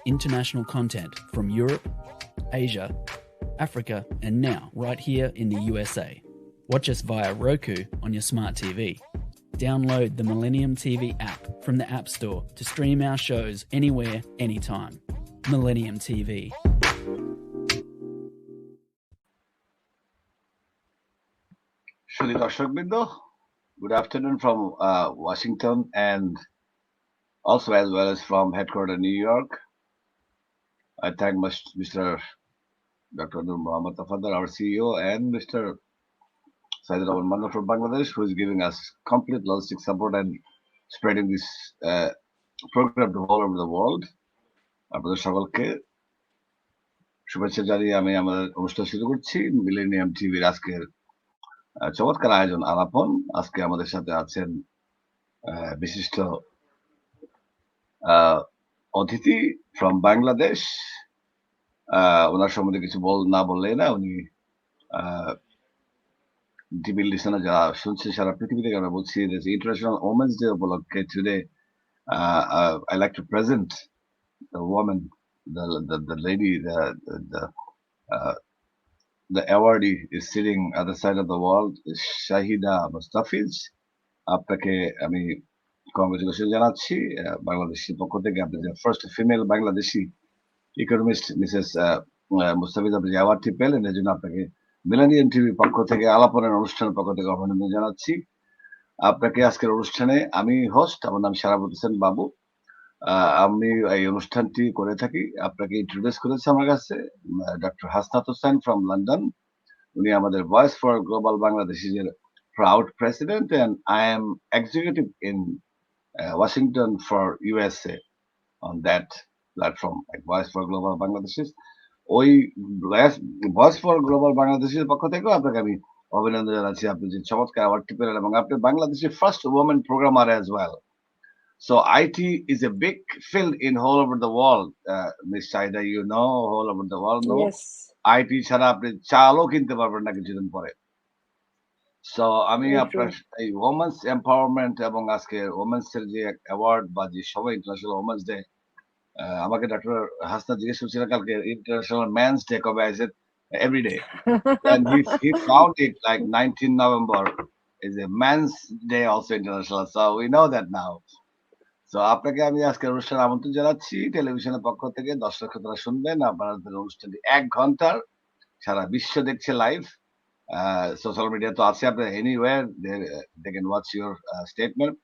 international content from Europe, Asia, Africa, and now right here in the USA. Watch us via Roku on your smart TV. Download the Millennium TV app from the App Store to stream our shows anywhere, anytime. Millennium TV. Shri Darshakbindo, good afternoon from Washington and also as well as from headquarters New York. I thank Mr. Dr. Nur Muhammad Tafadar, our CEO, and Mr. Saeed Rahman Manna from Bangladesh, who is giving us complete logistic support and spreading this program to all over the world. আপনাদের সকলকে শুভেচ্ছা জানিয়ে আমি আমাদের অনুষ্ঠান শুরু করছি millennium টিভির আজকের চমৎকার আয়োজন আলাপন। আজকে আমাদের সাথে আছেন বিশিষ্ট অতিথি ফ্রম বাংলাদেশ। ওনার সম্বন্ধে কিছু না বললে না, উনি টিভির লিসনার যারা শুনছে সারা পৃথিবী থেকে আমরা বলছি ইন্টারন্যাশনাল ওমেন্স ডে উপলক্ষে today I like to present the woman, the lady, the awardee is sitting at the side of the world, Shahida Mustafiz. আপনাকে আমি কংগ্রেচুলেশন জানাচ্ছি বাংলাদেশের পক্ষ থেকে। আপনি যে first female Bangladeshi economist Mrs Mustafiz আপনি যে অ্যাওয়ার্ডটি পেলেন, এর জন্য আপনাকে মিলেনিয়াম টিভির পক্ষ থেকে আলাপনের অনুষ্ঠানের পক্ষ থেকে অভিনন্দন জানাচ্ছি আপনাকে। আজকের অনুষ্ঠানে আমি হোস্ট, আমার নাম শারাফত হোসেন বাবু। আমি এই অনুষ্ঠানটি করে থাকি। আপনাকে ইন্ট্রোডিউস করেছে আমার কাছে doctor Hasnat Hossain from London. উনি আমাদের ভয়েস ফর গ্লোবাল বাংলাদেশের proud president, and I am executive in Washington for USA on that platform, like Voice for Global Bangladesh. ওই ভয়েস ফর গ্লোবাল বাংলাদেশের পক্ষ থেকেও আপনাকে আমি অভিনন্দন জানাচ্ছি। আপনি যে চমৎকার অ্যাওয়ার্ডটি পেলেন এবং আপনি বাংলাদেশের first women programmer as well. So IT is a big field in all over the world. Miss Shaida, you know, all over the world, no? Yes. IT ছাড়া আপনি চালও কিনতে পারবেন না কিছুদিন পরে। সো আমি আপনার এই ওমেন্স এম্পাওয়ারমেন্ট এবং আজকে ওমেন্স এর যে অ্যাওয়ার্ড বা যে সবাই ইন্টারন্যাশনাল ওমেন্স ডে, আমাকে ডক্টর হাসনাত জিজ্ঞেস করছিলেন কালকে ইন্টারন্যাশনাল মেন্স ডে কবে আছে, every day, and he found it like 19 November is a men's day also international, so we know that now. So আপনাকে আমি আজকে অনুষ্ঠানে আমন্ত্রণ জানাচ্ছি টেলিভিশনের পক্ষ থেকে। দর্শক শ্রোতারা শুনবেন আপনাদের অনুষ্ঠানটি 1 ঘন্টার, সারা বিশ্ব দেখছে লাইভ। সোশ্যাল মিডিয়া তো আছে, আপনার anywhere they can watch your statement.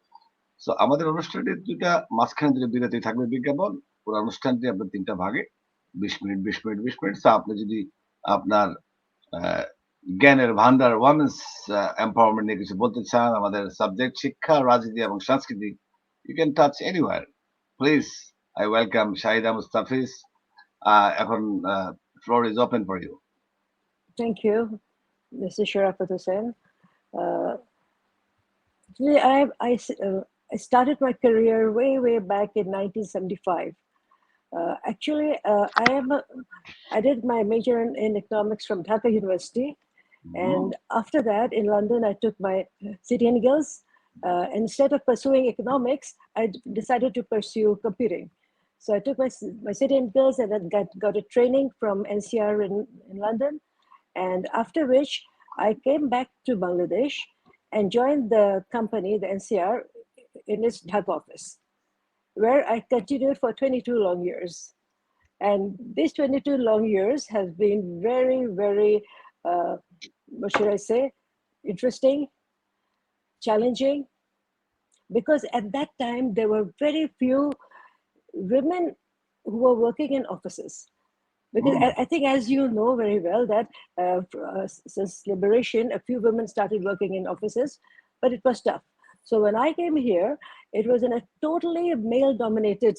So আমাদের অনুষ্ঠানটি দুটা মাঝখানে দুটো বিরতি থাকবে বিজ্ঞাপন। পুরো অনুষ্ঠানটি আপনার 3টা ভাগে 20 মিনিট 20 মিনিট 20 মিনিট। সো আপনি যদি আপনার জ্ঞানের ভান্ডার ওমেন্স এম্পাওয়ারমেন্ট নিয়ে কিছু বলতে চান, আমাদের সাবজেক্ট শিক্ষা, রাজনীতি এবং সংস্কৃতি, you can touch anywhere. Please, I welcome Shahida Mustafiz. এখন floor is open for you. Thank you, Mr. Sharafat Hussain. I started my career way back in 1975. Actually, I did my major in economics from Dhaka University, and after that in London I took my City and Guilds. Instead of pursuing economics, I decided to pursue computing. So I took my City and Guilds and then got a training from NCR in London. And after which I came back to Bangladesh and joined the company, the NCR, in its Dhaka office, where I continued for 22 long years. And these 22 long years has been very, very, what should I say, interesting, challenging, because at that time there were very few women who were working in offices. Because I think, as you know very well, that since liberation, a few women started working in offices, but it was tough. So when I came here, it was in a totally male-dominated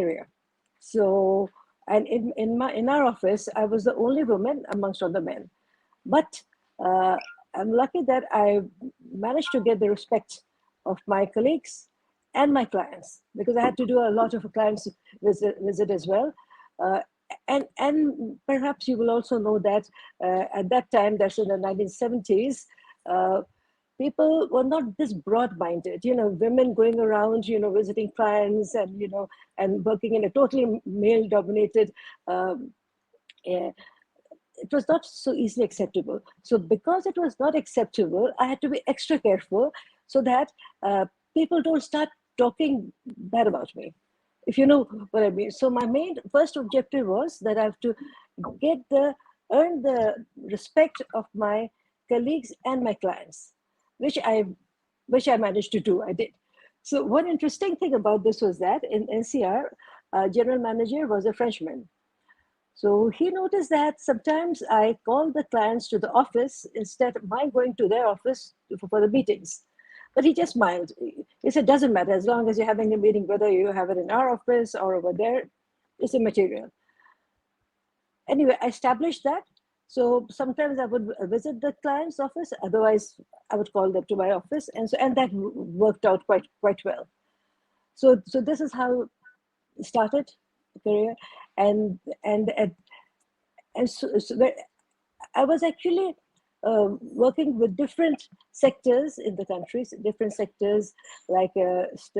area. So, and in our office, I was the only woman amongst all the men. But I'm lucky that I managed to get the respect of my colleagues and my clients, because I had to do a lot of clients visit as well. And perhaps you will also know that at that time, that's in the 1970s, people were not this broad-minded. Women going around, visiting clients and and working in a totally male-dominated. It was not so easily acceptable. So because it was not acceptable, I had to be extra careful so that people don't start talking bad about me, if you know what I mean. So my main first objective was that I have to earn the respect of my colleagues and my clients, which I managed to do. I did. So one interesting thing about this was that in NCR, general manager was a Frenchman. So he noticed that sometimes I call the clients to the office instead of my going to their office for the meetings. But he just smiled. He said, doesn't matter, as long as you're having a meeting, whether you have it in our office or over there, it's immaterial. Anyway, I established that. So sometimes I would visit the client's office, otherwise I would call them to my office. And that worked out quite well. So this is how it started the career. And so I was actually working with different sectors in the countries, different sectors, like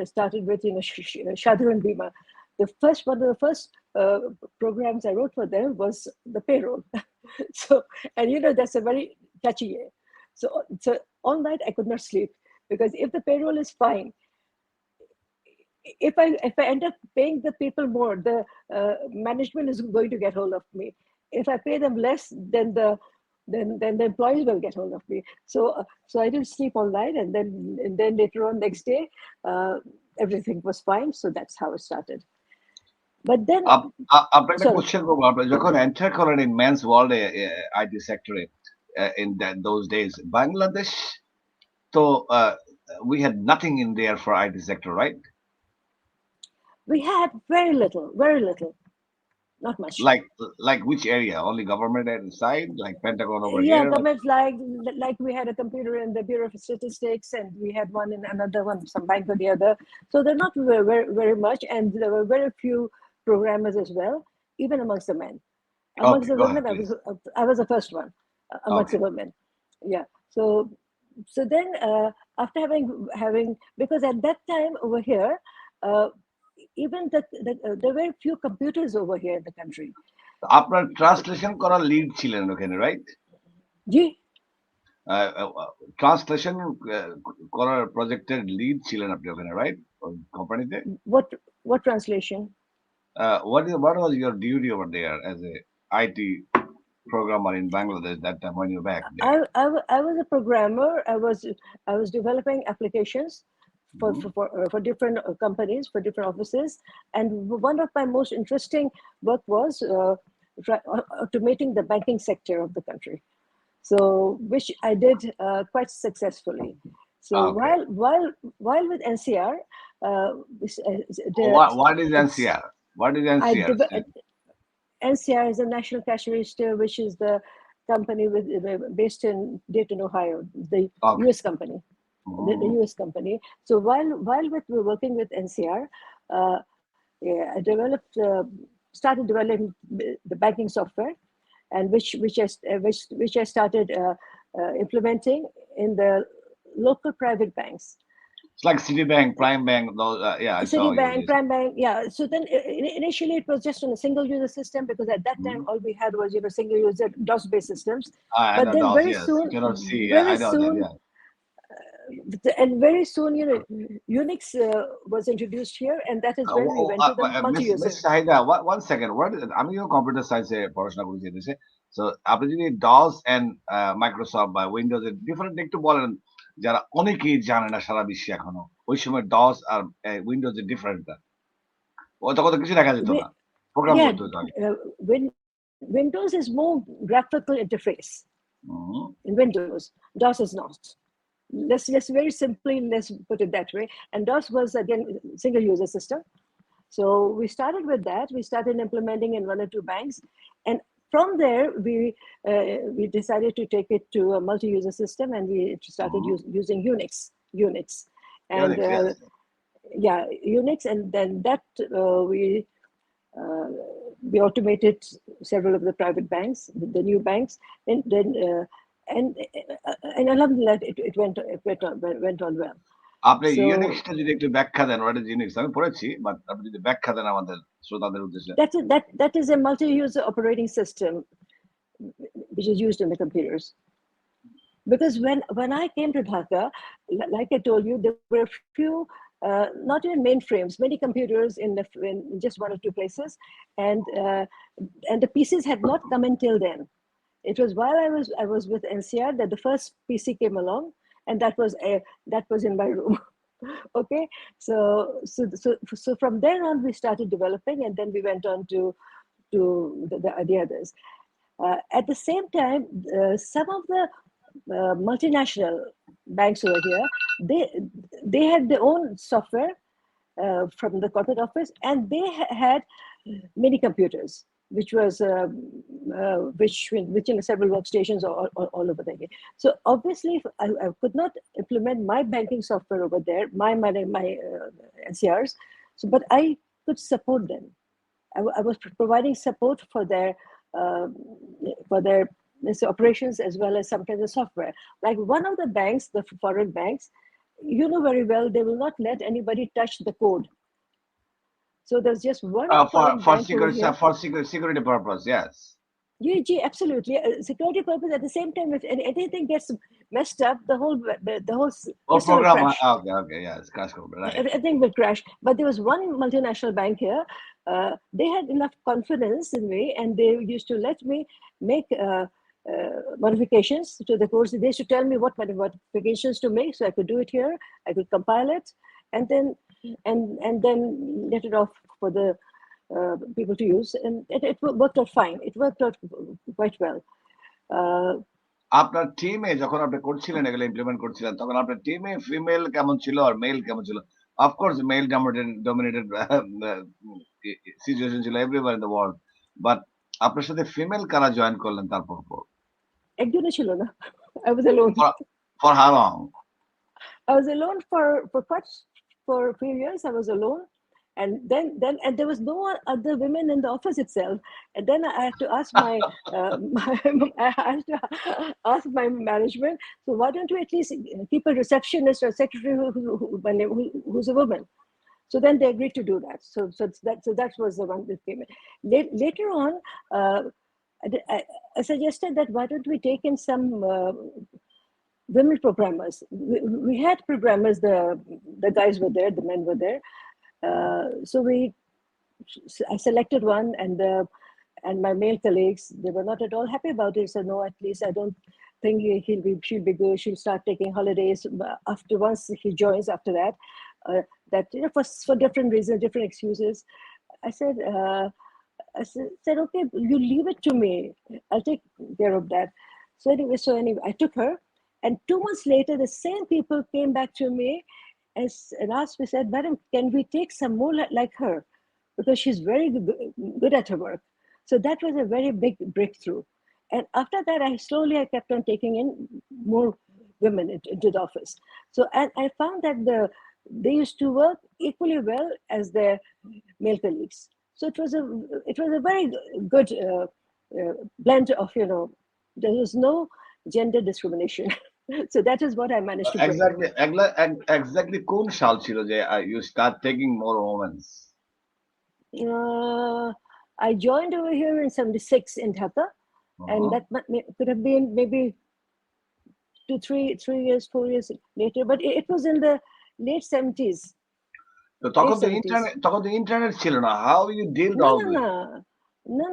started with Shadu and Bima. One of the first programs I wrote for them was the payroll. So, and that's a very touchy year. So all night I could not sleep, because if the payroll is fine, if I end up paying the people more, the management is going to get hold of me. If I pay them less, then the employees will get hold of me. So I didn't sleep all night, and then later on next day, everything was fine. So that's how it started. But then, আপনাকে একটা question করবো, আপনি যখন enter করেন in men's ওয়ার্ল্ডে IT সেক্টরে in those days, Bangladesh তো we had nothing in there for IT sector, right? We had very little, not much. Like which area? Only government side, like Pentagon over here? Yeah, government, like we had a computer in the Bureau of Statistics, and we had one in another one, some bank or the other. So they're not very much, and there were very few programmers as well, even amongst the men. Amongst the women, I was the first one amongst the women. Yeah. So then after having, because at that time over here, even there were few computers over here in the country. আপনার translation করা lead ছিলেন ওখানে, right? জি, translation করার প্রজেক্টের lead ছিলেন আপনি ওখানে, right? কোম্পানিতে what translation? What was your duty over there as a IT programmer in Bangladesh that time when you're back there? I was a programmer. I was developing applications for different companies, for different offices. And one of my most interesting work was automating the banking sector of the country. So, which I did quite successfully. So while with NCR, what is NCR? What is NCR? NCR is the National Cash Register, which is the company based in Dayton, Ohio, the U.S. company. The U.S. company. So while we were working with NCR, I started developing the banking software, and which I started implementing in the local private banks. It's like Citibank, Prime Bank, those. Citibank, Prime Bank. Yeah. So then initially it was just on a single user system, because at that time all we had was single user DOS-based systems. But then very soon, and very soon, Unix was introduced here, and that is when we went to the multi-user. Miss Shahida, one second. I'm your computer science পড়াশোনা করেছি দেশে। So আপনি যদি DOS and Microsoft বা Windows এর different একটু বলেন, যারা অনেকেই জানে না সারা বিশ্বে এখনো, ওই সময় DOS আর Windows এর ডিফারেন্ট টা। ওটা কত কিছু দেখা যেত না। প্রোগ্রাম করতে হতো আগে। Windows is more graphical interface. In Windows, DOS is not. Let's very simply, let's put it that way. And DOS was, again, single user system. So we started with that. We started implementing in 1 or 2 banks. And from there, we decided to take it to a multi-user system, and we started using Unix. And Unix, and then that we automated several of the private banks, the new banks, and then and alhamdulillah, it went on well. আপনি So ইউনিক্সটা যদি একটু ব্যাখ্যা দেন, what is Unix? আমি পড়েছি, but আপনি যদি ব্যাখ্যা দেন আমাদের শ্রোতাদের উদ্দেশ্যে। that is a multi-user operating system which is used in the computers. Because when I came to Dhaka, like I told you, there were a few, not even mainframes, many computers in just one or two places, and the PCs had not come until then. It was while I was with NCR that the first PC came along, and that was in my room. Okay, so from there on we started developing, and then we went on to the others. At the same time, some of the multinational banks over here, they had their own software from the corporate office, and they had mini computers, which was which in several workstations all over the game. So obviously, I could not implement my banking software over there, my NCRs. So, but I could support them. I was providing support for their operations, as well as sometimes the software. Like one of the banks, the foreign banks, you know very well, they will not let anybody touch the code. So there's just one foreign bank over here. For security purpose, yes. Yeah, absolutely. Security purpose. At the same time, if anything gets messed up, the whole system will program. crash. Okay, yes, crash code, right. Everything will crash. But there was one multinational bank here. They had enough confidence in me, and they used to let me make modifications to the codes. They used to tell me what modifications to make, so I could do it here. I could compile it, and then let it off for the people to use, and it worked out fine. It worked out quite well. আপনার টিমে যখন আপনি করছিলেন, এগুলো implement করছিলেন, তখন আপনার টিমে ফিমেল কেমন ছিল আর মেল কেমন ছিল? অফকোর্স মেল ডমিনেটেড সিচুয়েশন ছিল everywhere in the world, but আপনার সাথে ফিমেল কারা জয়েন করলেন তারপর? একজনও ছিল না। I was alone. For how long? I was alone for a few years. I was alone. And then there was no other women in the office itself. And then I had to ask ask my management. So why don't you at least keep a receptionist or secretary who's a woman? So then they agreed to do that. So that was the one that came in. Later on, I suggested that why don't we take in some women programmers? We had programmers. The guys were there. The men were there. So I selected one, and my male colleagues, they were not at all happy about it. So no, at least I don't think she'll be good. She'll start taking holidays after once he joins. After that, that for different reasons, different excuses. I said okay, you leave it to me. I'll take care of that. So anyway, I took her, and 2 months later, the same people came back to me and asked me, said, "Madam, can we take some more like her? Because she's very good at her work." So that was a very big breakthrough. And after that, I kept on taking in more women into the office. So I found that they used to work equally well as their male colleagues. So it was a very good blend of, there was no gender discrimination. So that is what I managed to bring. Exactly কোন সাল ছিল যে you start taking more women? I joined over here in 76 in Dhaka, and that could have been maybe 4 years later, but it was in the late 70s. তো তখন তো internet ছিল না. How you deal all this? No,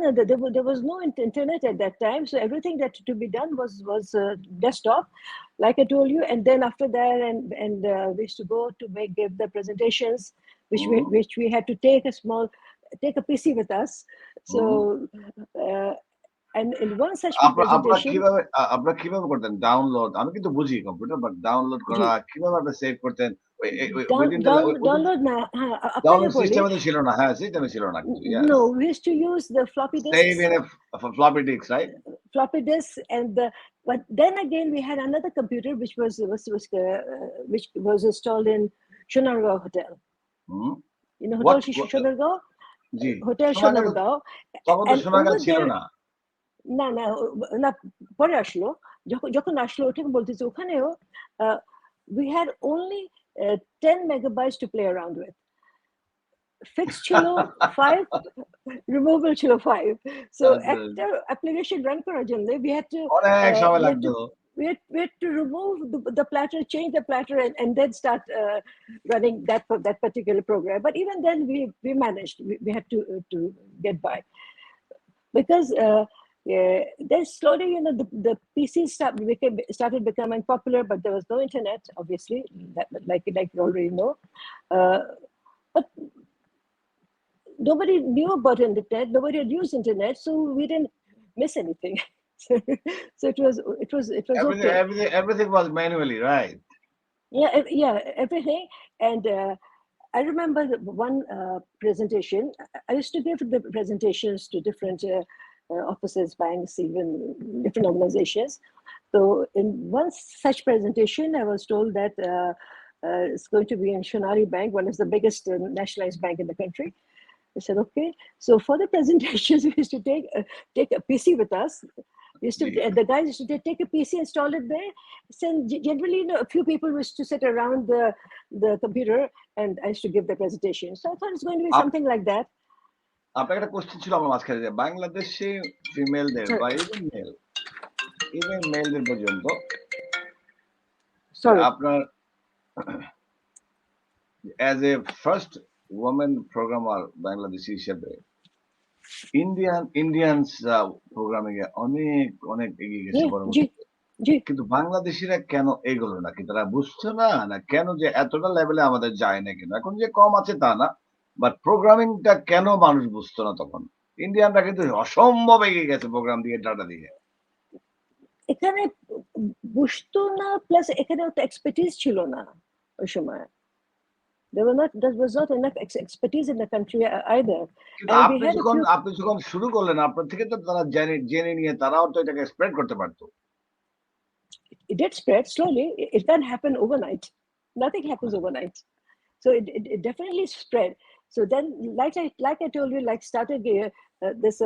there was no internet at that time, so everything that to be done was desktop, like I told you. And then after that, and we used to go to give the presentations, which we had to take a PC with us. So and in one such presentation, আপনারা কিভাবে করতেন download? আমি কিন্তু বুঝি computer, but download করা কিভাবে আপনি save করতেন? download na ডাউনলোড সিস্টেমে ছিল না। হ্যাঁ, সিস্টেমে ছিল না কিছু। No, we used to use the floppy disks. Save in a floppy disk, right? Floppy disks, but then again we had another computer which was installed in Shonargaon Hotel. You know Hotel Shonargaon? G, Hotel Shonargaon. তখন তো Shonargaon ছিল না। না না না পরে আসলো যখন আসলো ওটাকে বলতেছি ওখানেও we had only 10 megabytes to play around with. Fixed chilo 5, removable chilo 5. So একটা application run করার জন্য we had to অনেক সময় লাগতো। we had to remove the platter, change the platter, and then start running that particular program. But even then, we managed. We had to get by because then slowly, the PC started becoming popular, but there was no internet, obviously, like you already know. But nobody knew about internet. Nobody had used internet, so we didn't miss anything. So it was everything was manually, right? Yeah, everything. And I remember one presentation. I used to give the presentations to different offices, banks, even different organizations. So in one such presentation, I was told that it's going to be in Shonari Bank, one of the biggest nationalized bank in the country. I said, okay. So for the presentations, we used to take a PC with us. The guys used to take a PC, install it there. So generally, a few people used to sit around the computer, and I used to give the presentation. So I thought it's going to be something like that. আপনার একটা question ছিল আমার মাঝখানে যে বাংলাদেশে ফিমেলদের বা even মেলদের পর্যন্ত আপনার as a first women programmer Bangladeshi হিসেবে ইন্ডিয়ানস প্রোগ্রামিং এ অনেক এগিয়ে গেছে কিন্তু বাংলাদেশিরা কেন এগোলো না? কি তারা বুঝছো না কেন যে এতটা লেভেলে আমাদের যায় না কেন? এখন যে কম আছে তা না, বাট প্রোগ্রামিংটা কেন মানুষ বুঝতো না তখন? ইন্ডিয়ানরা কিন্তু অসম্ভব এগিয়ে গেছে প্রোগ্রাম দিয়ে, ডাটা দিয়ে। এখানে বুঝতো না, প্লাস এখানে একটা এক্সপার্টিস ছিল না ওই সময়। There was not enough expertise in the country either. আপনি যখন শুরু করলেন, আপনার থেকে তো তারা জেনে নিয়ে তারাও তো এটাকে স্প্রেড করতে পারতো। It did spread slowly. It can't happen overnight. Nothing happens overnight. So it definitely spread. So then, like I told you, started this,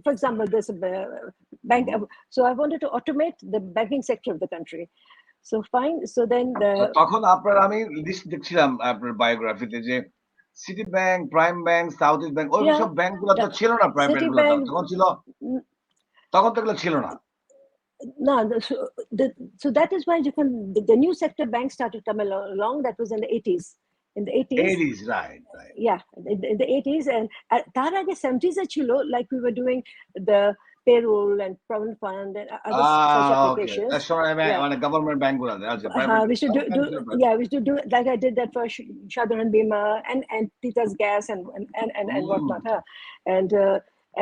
for example, this bank. So I wanted to automate the banking sector of the country. So fine. So then তখন আপনার আমি list দেখছিলাম আপনার বায়োগ্রাফিতে যে city bank, prime bank, south east bank, ওই সব ব্যাংকগুলো তো ছিল না, প্রাইভেট গুলো তখন তো এগুলো ছিল না। No, so that is why the new sector banks started coming along. That was in the 80s. In the 80s, right. Yeah, in the 80s, and তার আগে 70s chilo, like we were doing the payroll and provident fund and other such applications. That's right. On a government bank, we should do like I did that for Shadran Bima and Tita's Gas and whatnot.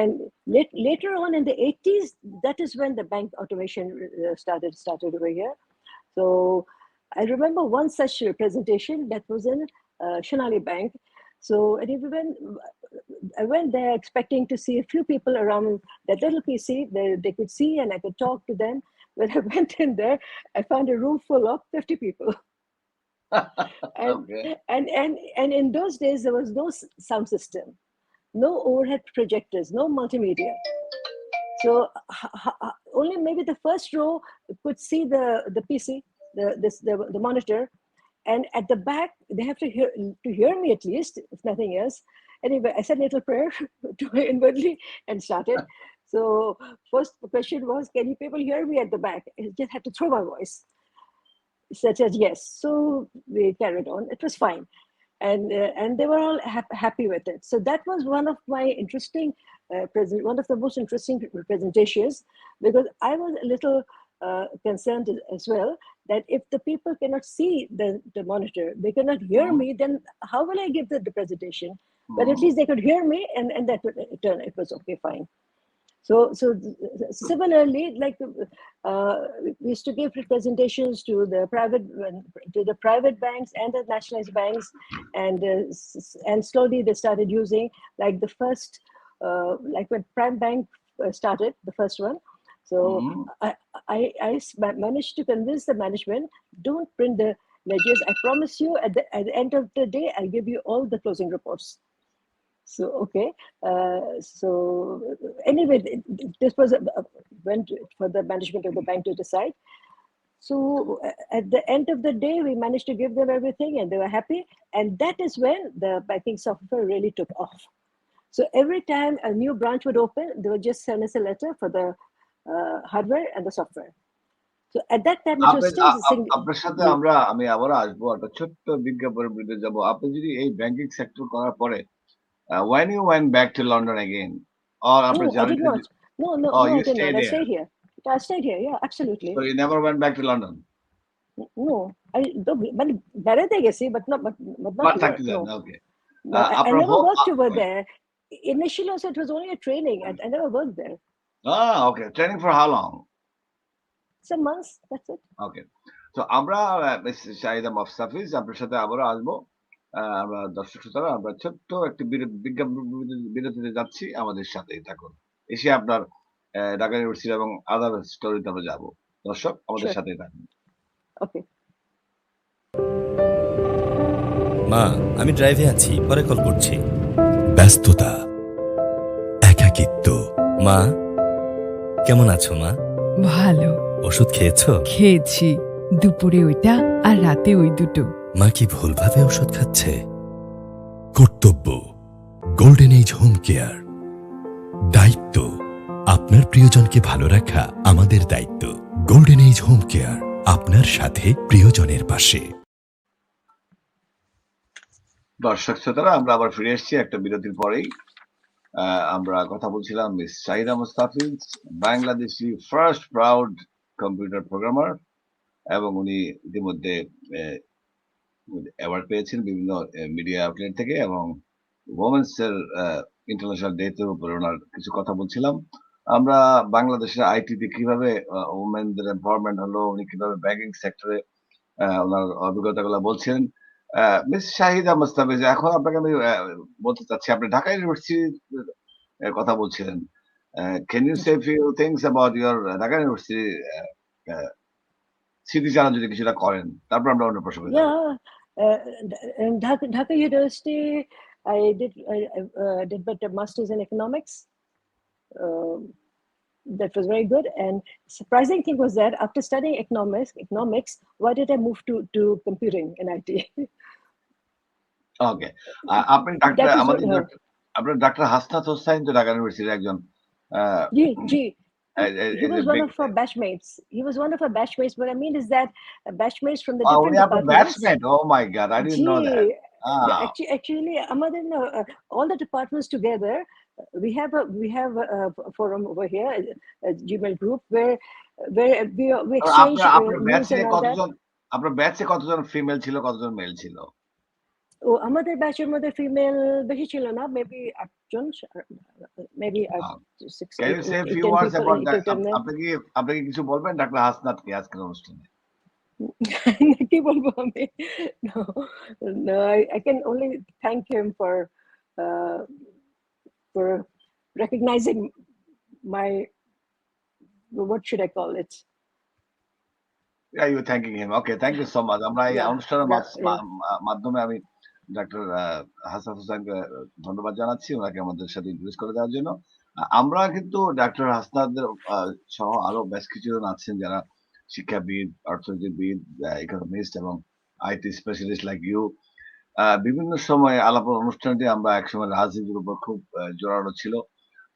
And later on in the 80s, that is when the bank automation started over here. So I remember one such presentation that was in Shonali Bank. So I went there expecting to see a few people around that little PC. They could see and I could talk to them. When I went in there, I found a room full of 50 people. And in those days, there was no sound system, no overhead projectors, no multimedia. So only maybe the first row could see the PC, the monitor, and at the back they have to hear me at least, if nothing else. Anyway, I said a little prayer to inwardly and started. So first question was, can you people hear me at the back? I just had to throw my voice. Such as yes. So we carried on. It was fine. And they were all happy with it. So that was one of my one of the most interesting presentations, because I was a little concerned as well that if the people cannot see the monitor, they cannot hear me, then how will I give the presentation? But at least they could hear me, and that it was okay, fine. So similarly, like we used to give presentations to the private banks and the nationalized banks, and slowly they started using, like the first, like when Prime Bank started, the first one. So I managed to convince the management, don't print the ledgers. I promise you, at the end of the day, I'll give you all the closing reports. So okay. So anyway, this was went for the management of the bank to decide. So at the end of the day, we managed to give them everything and they were happy. And that is when the banking software really took off. So every time a new branch would open, they would just send us a letter for the hardware and the software. So at that time, it was still আপনার সাথে আমি আবার আসবো একটা ছোট্ট বিজ্ঞাপনের বিরুদ্ধে যাব। আপনি যদি এই ব্যাংকিং সেক্টর করার পরে when you went back to London again or No, I did not. No, you I did stayed not. I there. stayed here. I stayed here. Yeah, absolutely. So you never went back to London. No, but বেড়াতে গেছি, but not here. No. Okay. I never worked over there. Initially, also it was only a training. I never worked there. Okay. Training for how long? Some months. That's it. Okay. So আমরা শাহিদা মোস্তাফিজ আপনার সাথে আবারও আসবো। আমরা দর্শক শ্রোতারা আমরা ছোট্ট একটি বিরতিতে যাচ্ছি, আমাদের সাথেই থাকুন। এসে আপনার ঢাকা ইউনিভার্সিটি এবং আদার স্টোরিতে আমরা যাবো। দর্শক আমাদের সাথেই থাকুন। ওকে। মা, আমি ড্রাইভে আছি, পরে কল করছি। ব্যস্ততা, একাকিত্ব। মা, কেমন আছো মা? ভালো। ওষুধ খেয়েছো? খেয়েছি, দুপুরে ওইটা আর রাতে ওই দুটো। মা কি ভুলভাবে ওষুধ খাচ্ছে? কর্তব্য, গোল্ডেন এজ হোম কেয়ার। দায়িত্ব, আপনার প্রিয়জনকে ভালো রাখা আমাদের দায়িত্ব। গোল্ডেন এজ হোম কেয়ার, আপনার সাথে প্রিয়জনের পাশে। দর্শক শ্রোতারা আমরা আবার ফিরে এসেছি একটা বিরতির পরেই। আমরা কথা বলছিলাম miss Shahida Mostafiz, Bangladeshi first proud computer programmer, এবং উনি ইতিমধ্যে অ্যাওয়ার্ড পেয়েছেন বিভিন্ন মিডিয়া আউটলেট থেকে, এবং ওমেন্স এর ইন্টারন্যাশনাল ডে এর উপরে ওনার কিছু কথা বলছিলাম। আমরা বাংলাদেশের আইটিতে কিভাবে ওমেনদের এমপাওয়ারমেন্ট হলো, উনি কিভাবে ব্যাংকিং সেক্টরে ওনার অভিজ্ঞতাগুলো বলছেন। মিস শাহিদা মোস্তাফিজ, এখন আপনাকে আমি বলতে চাচ্ছি, আপনি ঢাকা ইউনিভার্সিটির কথা বলছিলেন। Can you say few things about your Dhaka university স্মৃতিচারণ যদি কিছুটা করেন, তারপর আমরা অন্য প্রসঙ্গে যাব। In Dhaka University, I did my master's in economics. That was very good. And surprising thing was that after studying economics, why did I move to computing and IT? Okay. আপনি ডাক্তার হাসনাত হোসাইন তো ঢাকা ইউনিভার্সিটির একজন। জি। He was one of our batchmates. What I mean is that batchmates from the different departments. Batchmate? Oh my God, I didn't know that. Actually, all the departments together, we have a forum over here, a Gmail group where we exchange news and all that. আপনার ব্যাচে কতজন female ছিল, কতজন mail ছিল? আমাদের ব্যাচের মধ্যে female বেশি ছিল না, মেবি 8 জন, maybe 6. Can you say a few words about that? আপনি কি কিছু বলবেন ডাক্তার হাসনাতকে আজকের অনুষ্ঠানে? কি বলবো আমি? No, I can only thank him for recognizing my, what should I call it? Yeah, you were thanking him. Okay, thank you so much. আমরা এই অনুষ্ঠানের মাধ্যমে আমি ডাক্তার হাসান হোসেনকে ধন্যবাদ জানাচ্ছি ওনাকে আমাদের সাথে ইন্ট্রোডিউস করে দেওয়ার জন্য। আমরা কিন্তু ডাক্তার হাসনাদের সহ আরো বেশ কিছুজন আছেন যারা শিক্ষাবিদ, অর্থনীতিবিদ, ইকোনমিস্ট এবং আইটি স্পেশালিস্ট লাইক ইউ। বিভিন্ন সময় আলাপন অনুষ্ঠানটি আমরা একসময় রাজনীতির উপর খুব জোরালো ছিল,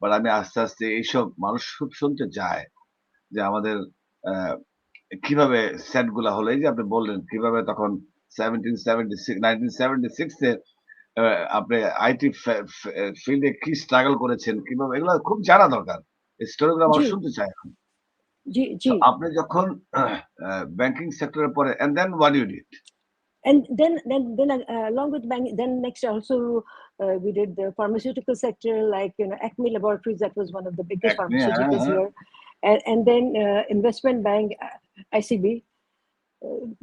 বাট আমি আস্তে আস্তে এইসব মানুষ খুব শুনতে চায় যে আমাদের কিভাবে সেট গুলা হলো। এই যে আপনি বললেন কিভাবে তখন 1976 আপনি আইটি ফিল্ডে কি স্ট্রাগল করেছেন, কিভাবে, এগুলো খুব জানা দরকার। এই স্টোরিগুলো আমরা শুনতে চাই এখন। জি। আপনি যখন ব্যাংকিং সেক্টরে পড়ে, and then what you did? And then along with banking, then next also we did the pharmaceutical sector, like Acme Laboratories. That was one of the biggest pharmaceuticals here, and then investment bank, ICB.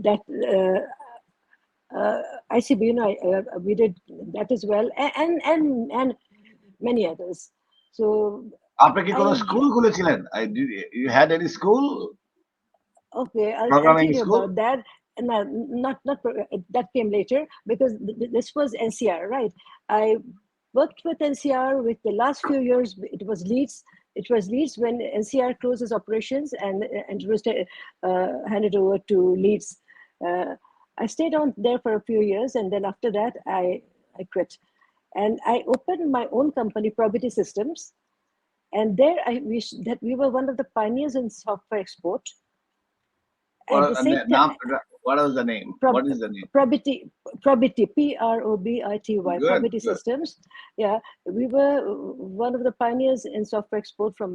That ICB, we did that as well, and many others. So. আপনি কি কোনো school খুলেছিলেন? You had any school? Okay, I'll tell you about that. No, not that came later, because this was NCR, right? I worked with NCR with the last few years. It was Leeds It was Leeds when NCR closed its operations and it was handed over to Leeds. I stayed on there for a few years, and then after that, I quit. And I opened my own company, Probity Systems. And there we were one of the pioneers in software export. What was the name? What is the name? Probity, Probity, Good, Probity Systems. Yeah, we were one of the pioneers in software export from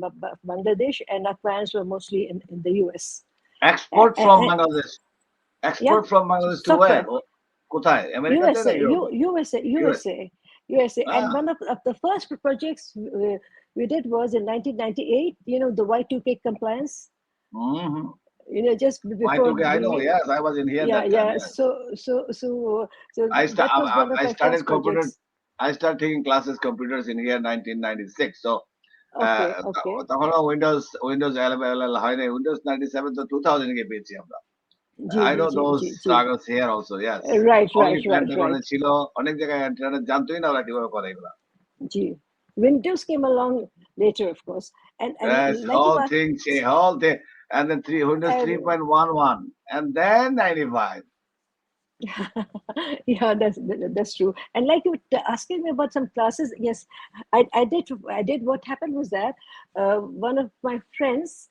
Bangladesh, and our clients were mostly in the US. Export from Bangladesh. Export from Bangladesh to where? Kothai? America? USA. And one of the first projects we did was in 1998, the Y2K compliance. Just before. Y2K, I know, yes, I was in here that time. Yes. So I started computers. I started taking classes computers in here 1996. So Windows 11 Windows 97 to 2000 ke pechi amra. I know those struggles here also, yes. Right. Windows came along later, of course. And yes, whole thing. And then Windows 3.11 and then 95. Yeah, that's true. And like you were asking me about some classes, yes, I did. What happened was that one of my friends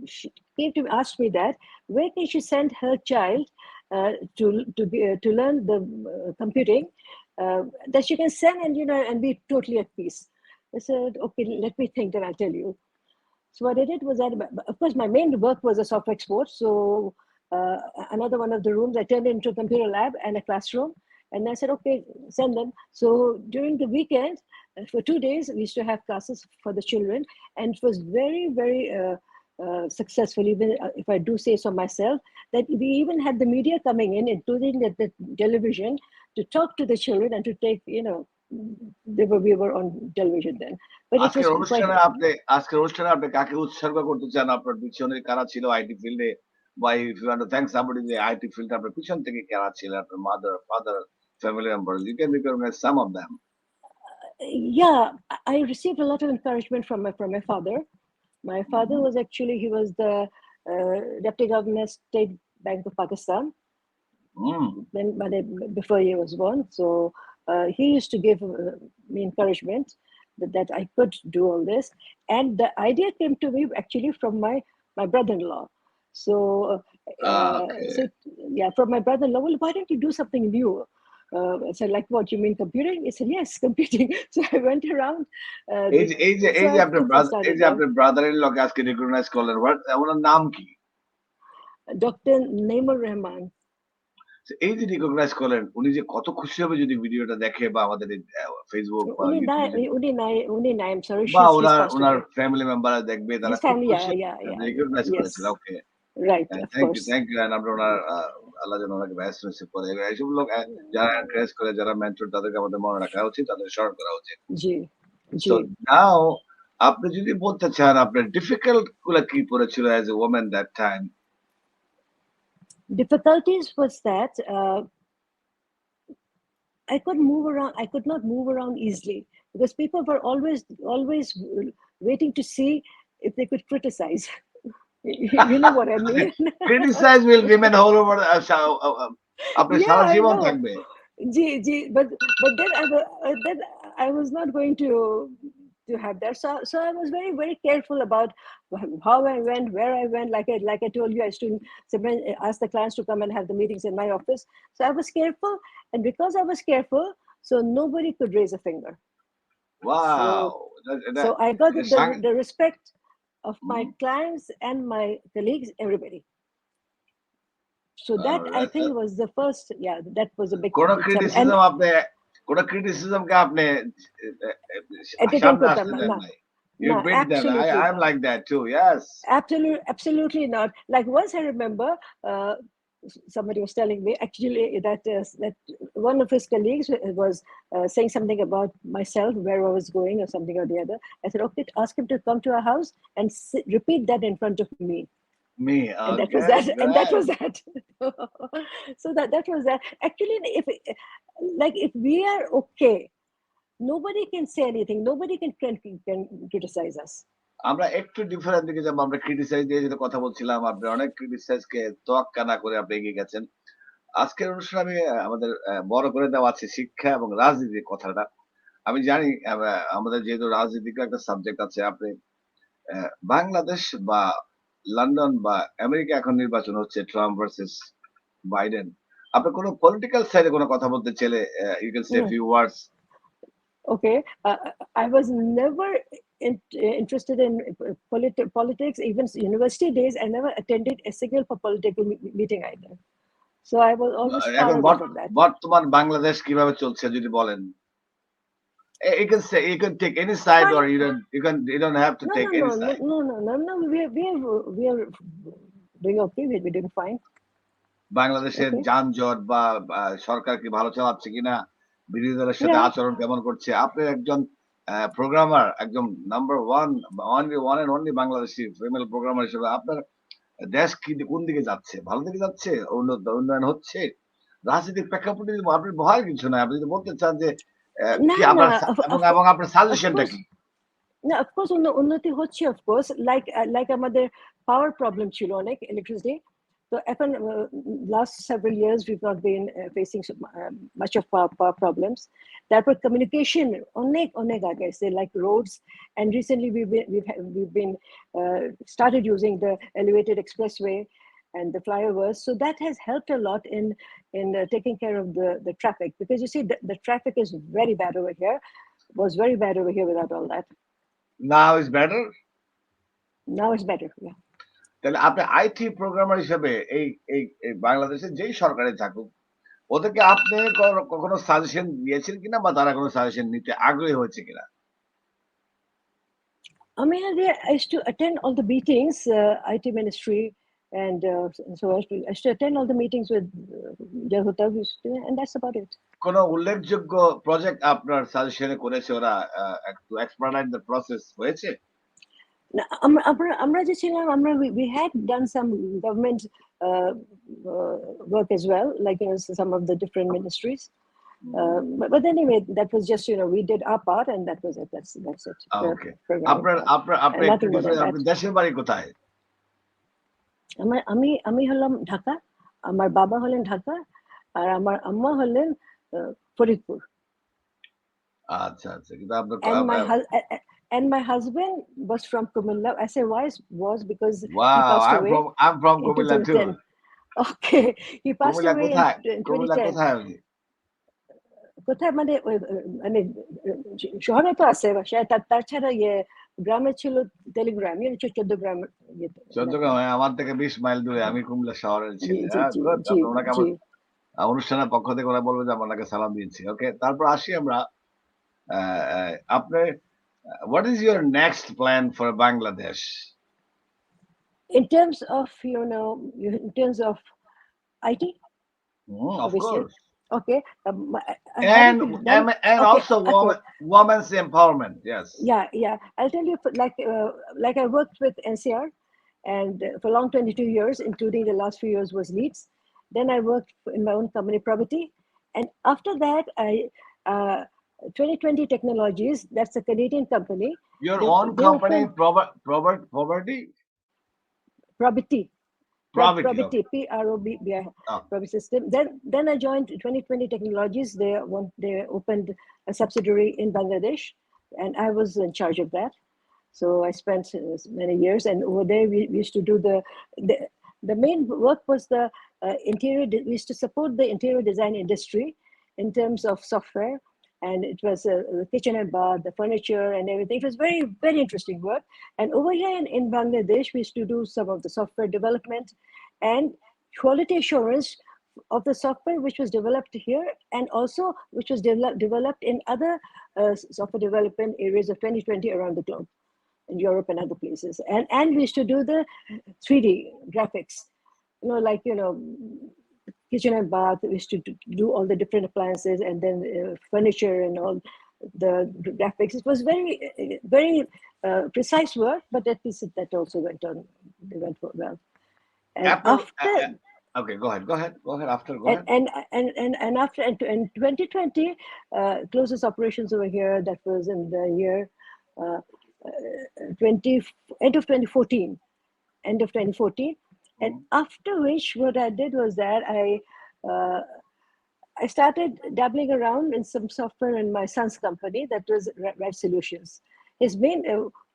she came to ask me that where can she send her child to learn the computing that she can send and be totally at peace. I said, okay, let me think and I'll tell you. So what I did was that, of course, my main work was a software export. So another one of the rooms, I turned it into a computer lab and a classroom. And I said, okay, send them. So during the weekend, for 2 days, we used to have classes for the children. And it was very, very successful, even if I do say so myself, that we even had the media coming in, including the television, to talk to the children and to take, we were on television then. But আজকের অনুষ্ঠানে আপনি কাকে উৎসর্গ করতে চান আপনার পিছনে কারা ছিল আইটি ফিল্ডে বা if you want to thank somebody in the IT field আপনার পিছন থেকে কারা ছিল আপনার mother, father, family members, you can recognize some of them. Yeah, I received a lot of encouragement from my father. My father was he was the Deputy Governor, State Bank of Pakistan. Then before he was born, so he used to give me encouragement that I could do all this, and the idea came to me actually from my brother-in-law. So from my brother-in-law, well, why don't you do something new? I said, like what, you mean computing? He said, yes, computing. So I went around. After brother-in-law asked to recognize scholar, what name ki? Dr. Naimur Rahman. এই যে recognise করলেন উনি যে কত খুশি হবে যদি ভিডিওটা দেখে বা আমাদের ফেসবুক বা উনি নাই I'm sorry, বা ওনার ফ্যামিলি মেম্বার দেখবে তারা খুব খুশি রিকগনাইজ করেছিল ওকে রাইট থ্যাংক ইউ আমরা ওনার আল্লাহ যেন ওনাকে ব্যস্ত হয়েছে পরে এইসব লোক যারা এনকারেজ করে যারা মেন্টর তাদেরকে আমাদের মনে রাখা উচিত তাদের স্মরণ করা উচিত জি সো নাও আপনি যদি বলতে চান আপনার ডিফিকাল্ট গুলো কি পড়েছিল as a woman that time difficulties was that I could not move around easily because people were always waiting to see if they could criticize. You know what I mean? Criticize will remain all over apne sara jeevan thakbe. But then I was not going to have that. So I was very, very careful about how I went, where I went. Like I told you, I used to ask the clients to come and have the meetings in my office. So I was careful, and because I was careful, so nobody could raise a finger. Wow! So I got the respect of my clients and my colleagues, everybody. So that I think was the first. Yeah, that was a big. কোন criticism কে আপনি you beat them. I'm like that too. Yes. Absolutely not. Like once I remember, somebody was telling me actually that one of his colleagues was saying something about myself, where I was going, or something or the other. I said, okay, ask him to come to our house and repeat that in front of me. Okay, and that was that. And that was that. So that was that. Actually, if we are okay nobody can say anything. Nobody can criticize us. আমরা একটু different দিকে যাবো। আমরা criticise দিয়ে যেটা কথা বলছিলাম, আপনি অনেক ক্রিটিসাইজকে তোয়াক্কা না করে আপনি এগিয়ে গেছেন। আজকের অনুষ্ঠানে আমি আমাদের বড় করে দেওয়া আছে শিক্ষা এবং রাজনীতির কথাটা। আমি জানি আমাদের যেহেতু রাজনীতির একটা সাবজেক্ট আছে, আপনি বাংলাদেশ বা লন্ডন বা আমেরিকা এখন নির্বাচন হচ্ছে, ট্রাম্প ভার্সেস বাইডেন। আপনি কোনো পলিটিক্যাল সাইডে কোনো কথা বলতে চাইলে you can say few words. Okay, I was never interested in politics. Even university days, I never attended a single political meeting either. So I was always far away from that. বর্তমান বাংলাদেশ কিভাবে চলছে যদি বলেন? You can say, you can take any side, or you don't have to take any side. No. We are doing okay. We're doing fine. বাংলাদেশের যানজট বা সরকার কি ভালো চালাচ্ছে কিনা, বিরোধী দলের সাথে আচরণ কেমন করছে? আপনি একজন প্রোগ্রামার, একজন number one and only Bangladeshi female programmer হিসেবে আপনার দেশ কি কোন দিকে যাচ্ছে? ভালো দিকে যাচ্ছে? উন্নয়ন হচ্ছে? রাজনৈতিক প্রেক্ষাপটে আপনি ভয় কিছু না, আপনি যদি বলতে চান যে কি এবং আপনার সাজেশনটা কি? No, of course, উন্নতি হচ্ছে, of course, like আমাদের power problem ছিল অনেক, electricity. So এখন last several years we've not been facing much of power problems. Therefore, communication অনেক আগেছে, like roads, and recently we've been started using the elevated expressway and the flyovers. So that has helped a lot in taking care of the traffic, because you see the traffic is very bad over here. Was very bad over here without all that. Now is better. Now it's better. Yeah. তাহলে আপনি IT programmer হিসেবে এই বাংলাদেশে যেই সরকারে থাকুক, ওদেরকে আপনি কখনো সাজেশন দিয়েছেন কিনা, বা তারা কোনো সাজেশন নিতে আগ্রহী হয়েছে কিনা? I mean, I used to attend all the meetings, IT ministry, and so I used to attend all the meetings with Jahuta, and that's about it. কোনো উল্লেখযোগ্য প্রজেক্ট আপনার সাজেশনে করেছে ওরা, একটু এক্সপ্লেইন দ্য প্রসেস হয়েছে? আমরা যে ছিলাম, we had done some government work as well, like some of the different ministries. But anyway, that was just, we did our part, and that was it. That's it. Okay. আপনার দেশের বাড়ি কোথায়? আমি হলাম ঢাকা, আমার বাবা হলেন ঢাকা, আর আমার আম্মা হলেন ফরিদপুর। আচ্ছা, কিন্তু আপনার And my husband was from Kumilla. I say was because wow, he passed away. I'm from Kumilla too. Okay, he passed away in 2010. কোথায় মানে শহরে তো আছে বাসায়, তার ছাড়া গ্রামে ছিল টেলিগ্রাম, 14 গ্রাম। 14 গ্রাম আমার থেকে 20 মাইল দূরে, আমি কুমিল্লা শহরের ছেলে। ওনাকে আমার অনুষ্ঠানের পক্ষ থেকে ওরা বলবে যে আপনাকে সালাম দিয়েছি। ওকে, তারপর আসি আমরা। আপনার what is your next plan for Bangladesh? In terms of, in terms of IT? Of course. Okay. And also women's empowerment. Yes. Yeah. I'll tell you, like I worked with NCR, and for long 22 years, including the last few years was Leeds. Then I worked in my own company, Probity. And after that, 2020 Technologies, that's a Canadian company. Your own company, Probity? Probity. Probity, PROBI, Probity System. Then I joined 2020 Technologies. They opened a subsidiary in Bangladesh, and I was in charge of that. So I spent many years, and over there we used to do the main work was the interior. We used to support the interior design industry in terms of software, and it was the kitchen and bath, the furniture and everything. It was very, very interesting work. And over here in Bangladesh, we used to do some of the software development and quality assurance of the software which was developed here, and also which was developed in other software development areas of 2020 around the globe, in Europe and other places. And we used to do the 3D graphics, kitchen and bath. We used to do all the different appliances, and then furniture and all the graphics. It was very, very precise work, but at least that also went well. And Okay, go ahead. After, go And ahead. and after in 2020, closest operations over here. That was in the year uh, 20 end of 2014, and after which what I did was that uh, I started dabbling around in some software in my son's company, that was Right Solutions. His main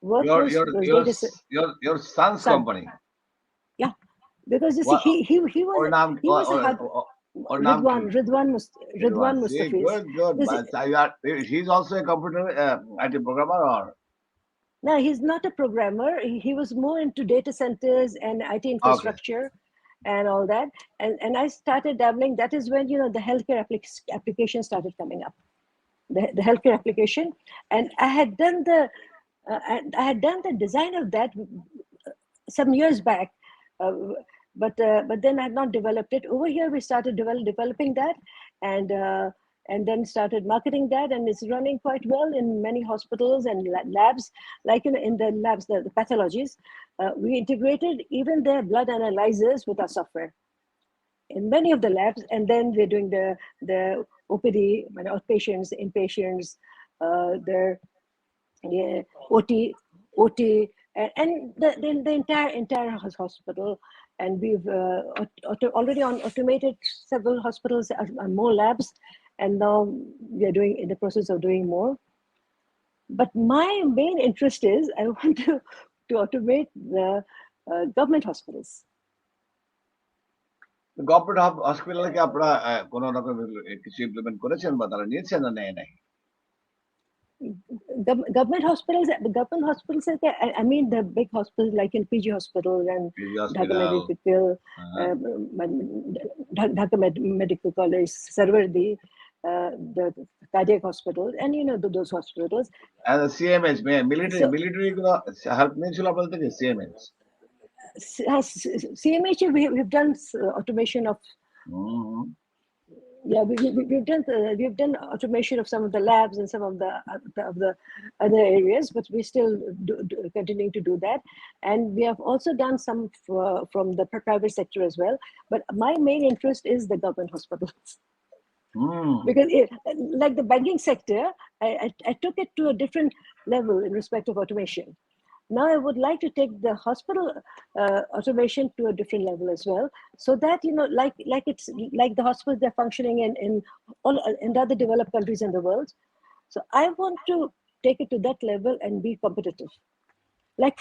work Your was your your data your son's son. company. Yeah, because you see, What or he was a hub. naam ki? Ridwan See, Mustafiz. good. But he's also a computer IT programmer, or No, he's not a programmer. He was more into data centers and IT okay. infrastructure and all that. And I started dabbling. That is when, the healthcare application started coming up, the healthcare application. And I had done the design of that some years back, uh, but then I had not developed it. Over here, we started developing that, and then started marketing that, and it's running quite well in many hospitals and labs. Like in the labs, the pathologies, we integrated even their blood analyzers with our software in many of the labs, and then we're doing the OPD, outpatients, inpatients, their OT, and the entire hospital. And we've already automated several hospitals and more labs, and now we are in the process of doing more. But my main interest is I want to automate the government hospitals. Government হসপিটালে কি আপনারা কোন রকম কিছু implement করেছেন বা তারা নিয়েছেন না নেয় নাই? Government hospitals, I mean the big hospitals like in PG Hospital and Dhaka Medical, Dhaka Medical College, Sarwardi, the cardiac hospital, and those hospitals. And the CMH, military help নিয়েছিল আপনাদের থেকে CMH? CMH, we've done automation of. Yeah, we've done automation of some of the labs and some of the other areas, but we still continuing to do that. And we have also done some from the private sector as well. But my main interest is the government hospitals. Because like the banking sector, I took it to a different level in respect of automation. Now I would like to take the hospital automation to a different level as well, so that like it's like the hospitals, they're functioning in all in other developed countries in the world. So I want to take it to that level and be competitive. Like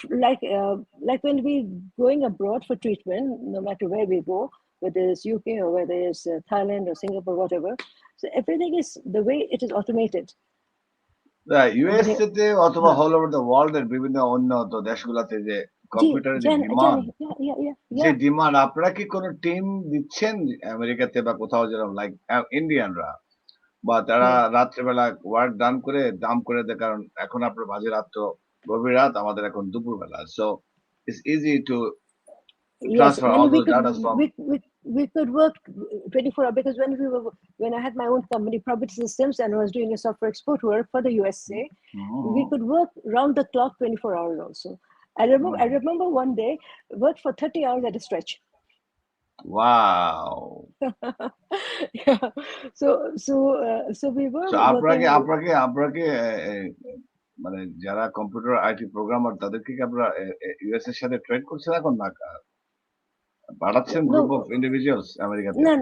when we going abroad for treatment, no matter where we go, whether it's UK or whether it's Thailand or Singapore, whatever. So everything is the way it is automated. USA তে অথবা all over the world এর বিভিন্ন উন্নত দেশগুলোতে যে কম্পিউটারের যে demand, যে ডিমান্ড, আপনারা কি কোনো টিম দিচ্ছেন আমেরিকাতে বা কোথাও, যেরকম লাইক ইন্ডিয়ানরা, বা তারা রাত্রেবেলা ওয়ার্ক ডান করে দাম করে দেয়? কারণ এখন আপনার বাজে রাত, তো গভীর রাত, আমাদের এখন দুপুরবেলা, so it's easy to transfer all those data from. We could work 24 hours, because when I had my own company, Probit Systems, and I was doing a software export work for the USA, we could work round the clock 24 hours also. I remember one day worked for 30 hours at a stretch. Wow. Yeah. So we were. So আপনাকে মানে যারা computer IT programmer, তাদেরকে কি আপনারা US এর সাথে trade করছেন এখন না পাঠাচ্ছেন গ্রুপ অফ ইন্ডিভিজুয়ালস আমেরিকাতে? No,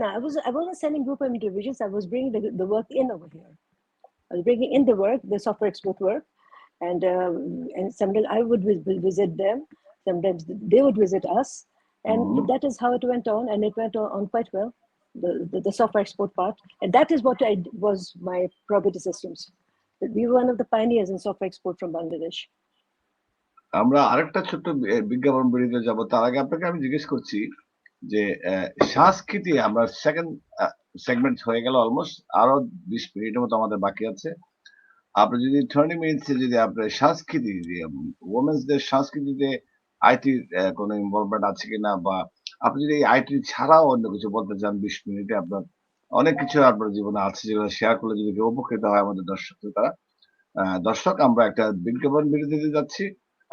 I wasn't sending group of individuals. I was bringing the work in over here. I was bringing in the software export work, and sometimes I would visit them. Sometimes they would visit us, and that is how it went on, and it went on quite well. The software export part, and that is what was my Probit Systems. We were one of the pioneers in software export from Bangladesh. আমরা আরেকটা ছোট্ট বিজ্ঞাপন বিরতিতে যাব। তার আগে আপনাকে আমি জিজ্ঞেস করছি যে সংস্কৃতি, আমরা সেকেন্ড সেগমেন্ট হয়ে গেল অলমোস্ট, আরো 20 মিনিটের মতো আমাদের বাকি আছে। আপনি যদি 20 মিনিটসে যদি আপনার সংস্কৃতি, ওমেন্সদের সংস্কৃতিতে আইটির কোনো ইনভলভমেন্ট আছে কিনা, বা আপনি যদি আইটি ছাড়াও অন্য কিছু বলতে চান 20 মিনিটে, আপনার অনেক কিছু আপনার জীবনে আছে যেগুলো শেয়ার করলে যদি কেউ উপকৃত হয় আমাদের দর্শক, আমরা একটা বিজ্ঞাপন বিরতিতে যাচ্ছি,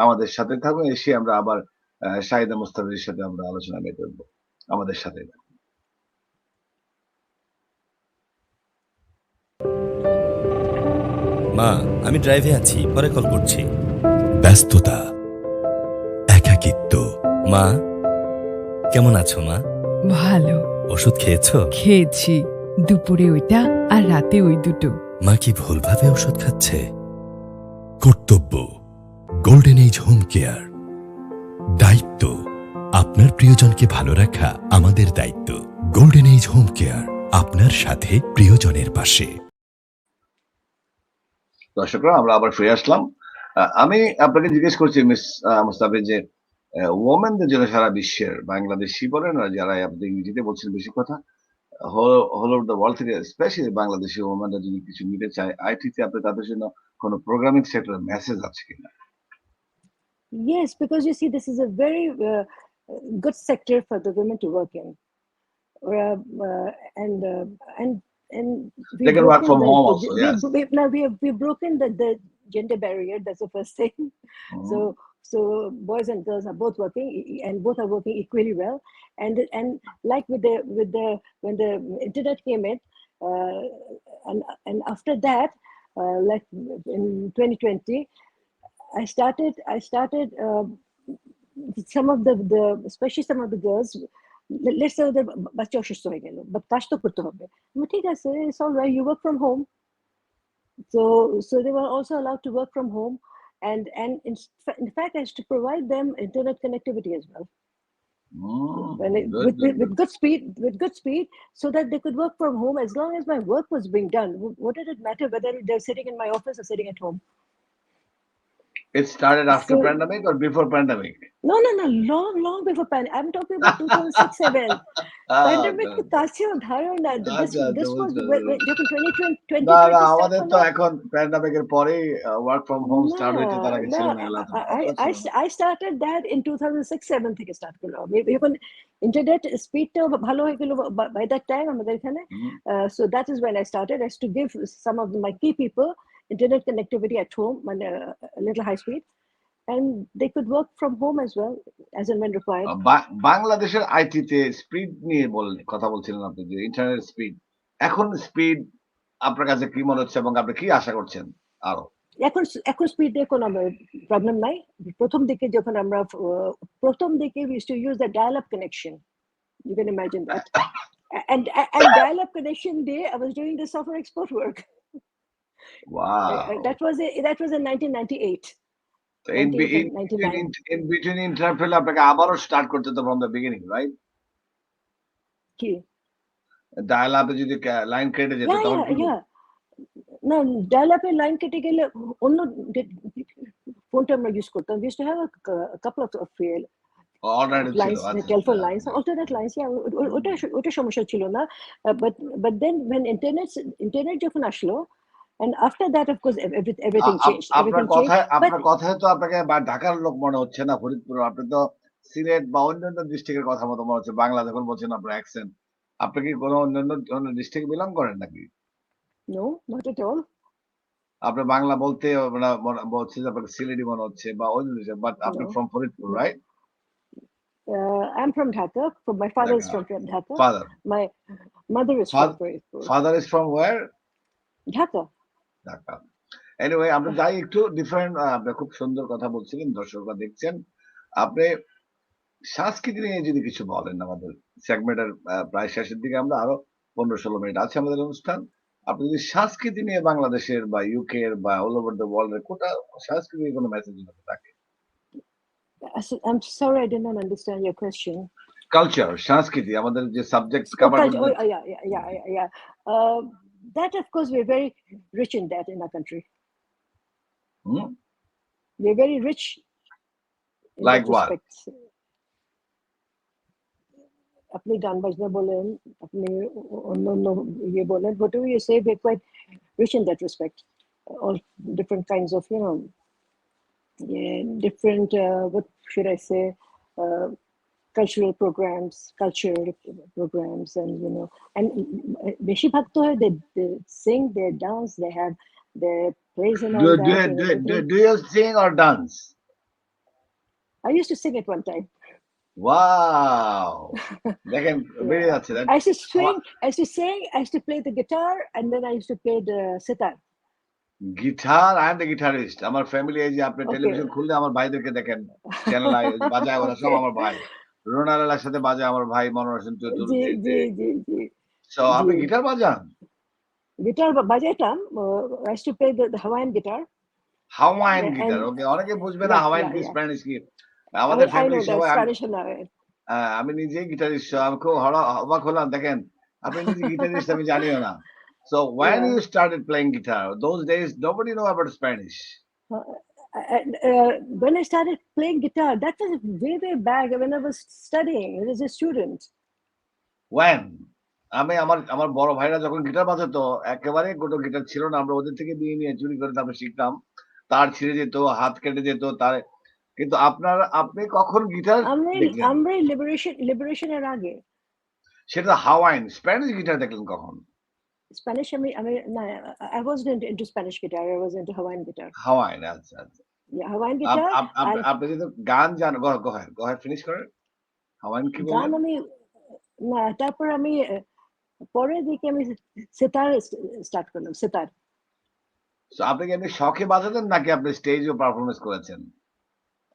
আমাদের সাথে থাকুন। এসে আমরা আবার শাহিদা মুস্তাফিজের সাথে আমরা আলোচনা করব, আমাদের সাথে। মা আমি ড্রাইভে আছি, পরে কল করছি। ব্যস্ততা, একাকিত্ব, মা কেমন আছো মা? ভালো। ওষুধ খেয়েছো? খেয়েছি, দুপুরে ওইটা আর রাতে ওই দুটো। মা কি ভুলভাবে ওষুধ খাচ্ছে? কর্তব্য, গোল্ডেন এজ হোম কেয়ার। দায়িত্ব, আপনার প্রিয়জনকে ভালো রাখা আমাদের দায়িত্ব। গোল্ডেন এজ হোম কেয়ার, আপনার সাথে প্রিয়জনের পাশে। দর্শকরা, আমরা আবার ফিরে আসলাম। আমি আপনাকে জিজ্ঞেস করছি মিস মুস্তাফিজ, যে ওমেনদের জন্য সারা বিশ্বের, বাংলাদেশি বলেন আর যারা আপনি ইংরেজিতে বলছেন বেশি কথা, হোল ওভার দ্য ওয়ার্ল্ড থেকে স্পেশালি বাংলাদেশি ওমেনরা যদি কিছু নিতে চায় আইটিতে, আপনি তাদের জন্য কোনো প্রোগ্রামিং সেক্টরের মেসেজ আছে কিনা? Yes, because you see, this is a very good sector for the women to work in. Uh, uh, and uh, and and They can work from home also, yes. we've broken the gender barrier. That's the first thing. So boys and girls are both working, and both are working equally well. And like when the internet came in, and after that, like in 2020, I started some of the especially some of the girls. Let's say ওদের বাচ্চা অসুস্থ হয়ে গেল, but কাজ তো করতে হবে। ঠিক আছে, it's all right, you work from home. So they were also allowed to work from home, and in fact I used to provide them internet connectivity as well. With good speed, so that they could work from home as long as my work was being done. What did it matter whether they're sitting in my office or sitting at home? It started after pandemic or before pandemic? No, long before pandemic. I'm talking about 2006-07. Pandemic তো কাছেও ধারণা। This was যখন 2020 না, আমাদের তো এখন প্যান্ডামিকের পরেই work from home start হয়েছে, তার আগে ছিল না। I started that in 2006-07 থেকে স্টার্ট করলাম। যখন ইন্টারনেট স্পিডটা ভালো হয়ে গেল by that time আমাদের এখানে, so that is when I started. I used to give some of my key people internet connectivity at home, a little high speed, and they could work from home as well as and when required. বাংলাদেশের আইটিতে speed নিয়ে কথা বলছিলেন আপনি, যে internet speed, এখন speed আপনার কাছে কি মনে হচ্ছে এবং আপনি কি আশা করছেন আরো? এখন স্পিড দিয়ে কোনো প্রবলেম নাই। প্রথম দিকে we used to use the dial-up connection. You can imagine that. and dial-up connection day I was doing the software export work. Wow. That was in 1998. In between interval আপনাকে আবারও start করতে তো from the beginning, right? কি dial আপে যদি line কেটে যেত তখন কি? না, ডায়াল আপে লাইন কেটে গেলে অন্য ফোনটা আমরা ইউজ করতাম। We used to have a couple of lines, telephone lines, alternate lines. Yeah, ওটা সমস্যা ছিল না। But then when internet যখন আসলো, and after that of course everything changed. আপনার কথায় তো আপনাকে ঢাকার লোক মনে হচ্ছে না, ফরিদপুর। আপনি তো সিলেট বা অন্যান্য ডিস্ট্রিক্টের কথা মতো মনে হচ্ছে। বাংলা যখন বলছেন আপনার অ্যাকসেন্ট, আপনি কি কোনো অন্যান্য ডিস্ট্রিক্ট বিলং করেন নাকি? No, not at all. আপনি বাংলা বলতে বলছে যে আপনাকে সিলেটি মনে হচ্ছে বা অন্য কিছু, বাট আপনি from Faridpur, right? I'm from Dhaka. My father is from Dhaka. Father. My mother is from Faridpur. Father is from where? Dhaka. Anyway, আমরা যাই একটু ডিফারেন্ট। আপনি খুব সুন্দর কথা বলছিলেন, দর্শকরা দেখছেন। আপনি সংস্কৃতি নিয়ে যদি কিছু বলেন, আমাদের সেগমেন্টের প্রায় শেষের দিকে, আমরা আরো 15-16 মিনিট আছে আমাদের অনুষ্ঠান। আপনি যদি সংস্কৃতি নিয়ে বাংলাদেশের বা ইউকে এর বা অল ওভার দ্য ওয়ার্ল্ড এর কোটা সংস্কৃতির কোনো মেসেজ থাকে? I'm sorry, I did not understand your question. Culture, সংস্কৃতি, আমাদের যে সাবজেক্ট কভার করতে। Yeah. That of course we're very rich in that in our country. We're very rich in like what? আপনি গান বাজনা বলেন, আপনি অন্য ইয়ে বলেন, whatever you say, we're quite rich in that respect. All different kinds of, different what should I say, cultural programs, and and বেশিরভাগ তো হয়, they sing, they dance, they have their plays and all that. Do you sing or dance? I used to sing at one time. Wow. দেখেন, বেরিয়ে যাচ্ছে। I used to swing, I used to sing, I used to play the guitar, and then I used to play the sitar. Guitar, I am the guitarist. আমার family এই যে আপনি Okay. Television খুললে আমার ভাইদেরকে দেখেন। চ্যানেল আই বাজায় ওরা সব Okay. আমার ভাই। রোনালালার সাথে বাজায় আমার ভাই মনোরঞ্জন জি চতুর্থীতে। জি জি জি সো জি আপনি গিটার বাজান? গিটার বাজাইতাম। I used to play the Hawaiian guitar Hawaiian and guitar. Okay, অনেকে বুঝবে না হাওয়াইয়ান কি, yeah. স্প্যানিশ কি। আমাদের I know ফ্যামিলির that সবাই Spanish and Hawaiian. আমি নিজেই গিটারিস্ট। আমি খুব অবাক হলাম দেখেন, আপনি নিজে গিটারিস্ট আমি জানিও না। So when Yeah. you started playing guitar, those days nobody know about Spanish. When I started playing guitar, that was way back when I was studying as a student. When? আমি আমার আমার বড় ভাইরা যখন guitar বাজাতো একেবারে কোনো guitar ছিল না। আমরা ওদের থেকে নিয়ে চুরি করে তারপরে শিখতাম। তার ছিঁড়ে যেত, হাত কেটে যেত। কিন্তু আপনি কখন গিটার দেখলেন? আমরা liberation এর আগে। সেটা হাওয়াইয়ান, স্প্যানিশ গিটার দেখলেন কখন? Spanish I wasn't into Spanish guitar. I was into Hawaiian guitar. Hawaiian, আচ্ছা, আচ্ছা। Yeah, Hawaiian guitar. And আপনি যদি গান জানেন, go ahead, finish করেন। হাওয়াইয়ান কি গান বললেন? আমি না, তারপর আমি পরের দিকে আমি সেতার স্টার্ট করলাম, সেতার। So আপনি কি এমনি শখে বাজাতেন নাকি আপনি স্টেজেও পারফরম্যান্স করেছেন?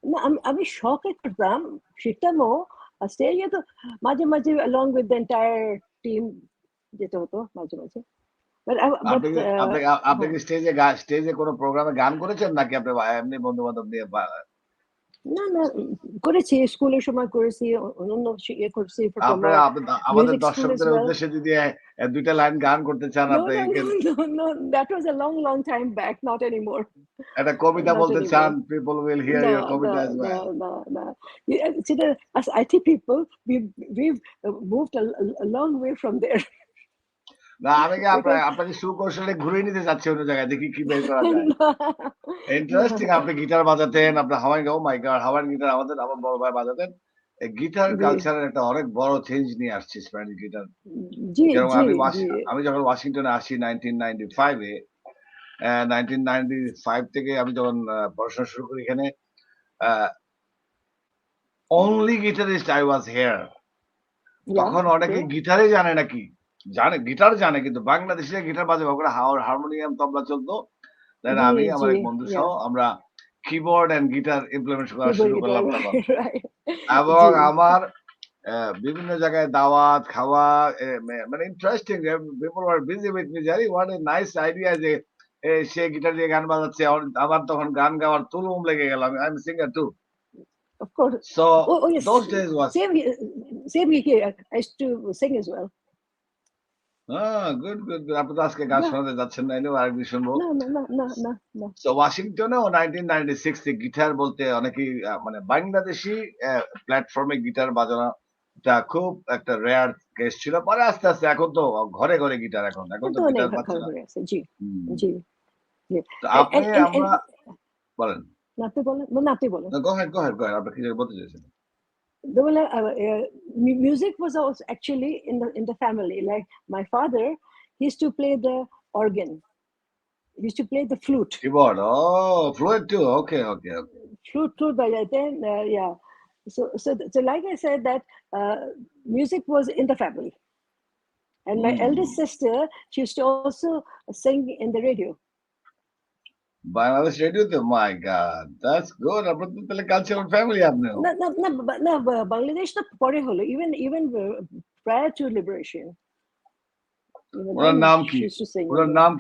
না, আমি শখে করতাম, শিখতামও। আর স্টেজে তো মাঝে মাঝে along with the entire team যেতে হতো মাঝে মাঝে। আপনি কি স্টেজে কোনো প্রোগ্রামে গান করেছেন নাকি আপনি এমনি বন্ধু-বান্ধব নিয়ে না, করেছি, স্কুলের সময় করেছি, অন্য ইয়ে করছি, আমাদের music school as দর্শকদের well. উদ্দেশ্যে যদি ২টা লাইন গান করতে চান আপনি No, that was a long time back, not anymore. একটা কবিতা Not বলতে anymore. চান, people will hear your Kabita as well. No. Yeah, see, as IT people, we've moved a long way from there. না, আমি কি আপনাকে সুকৌশলে ঘুরিয়ে নিতে চাচ্ছি অন্য জায়গায়, দেখি কি বের করা যায়। ইন্টারেস্টিং, আপনি গিটার বাজাতেন, আপনি হাওয়াইয়ান, ও মাই গড, হাওয়াইয়ান গিটার আমার বড় ভাই বাজাতেন। গিটার কালচারের একটা অনেক বড় চেঞ্জ নিয়ে আসছে স্প্যানিশ গিটার। যেরকম আমি যখন ওয়াশিংটনে আসি 1995 এ, 1995 থেকে আমি যখন পড়াশোনা শুরু করি এখানে, only guitarist I was here. তখন অনেকে গিটারই জানে নাকি, গিটার জানে কিন্তু বাংলাদেশে গিটার বাজাবে ওরা হারমোনিয়াম তবলা চলতো। দেন আমি আমার এক বন্ধু সহ আমরা কিবোর্ড এন্ড গিটার ইমপ্লিমেন্ট করা শুরু করলাম তখন। এবং আমার বিভিন্ন জায়গায় দাওয়াত খাওয়া, মানে interesting, people were busy with me, জানি হোয়াট এ নাইস আইডিয়া যে সে গিটার দিয়ে গান বাজাচ্ছে। আমার তখন গান গাওয়ার তুলুম লেগে গেল। I am singer too. Of course. So yes. those days was same here. I used to sing as well. Good. আপনি তো আজকে গান শোনাতে যাচ্ছেন না, এলেও আরেকদিন শুনবো। No. So ওয়াশিংটনেও 1996 এ গিটার বলতে অনেকেই মানে বাংলাদেশি প্ল্যাটফর্মে গিটার বাজানোটা খুব একটা রেয়ার কেস ছিল। পরে আস্তে আস্তে এখন তো ঘরে ঘরে গিটার, এখন তো গিটার পাচ্ছে না। জি। তো আমরা বলেন। আপনি বলেন। Go ahead, আপনি কি বলতে চাইছেন? Music was also actually in the family. Like my father, he used to play the organ. He used to play the flute. Keyboard. Oh, flute too. Okay. Flute by then, yeah. So like I said, that music was in the family. And my eldest sister, she used to also sing in the radio. Bangladesh radio to, my God, that's good. আপনার তো তাহলে cultural family আপনিও। না, বাংলাদেশ তো পরে হলো, even prior to liberation. ওনার নাম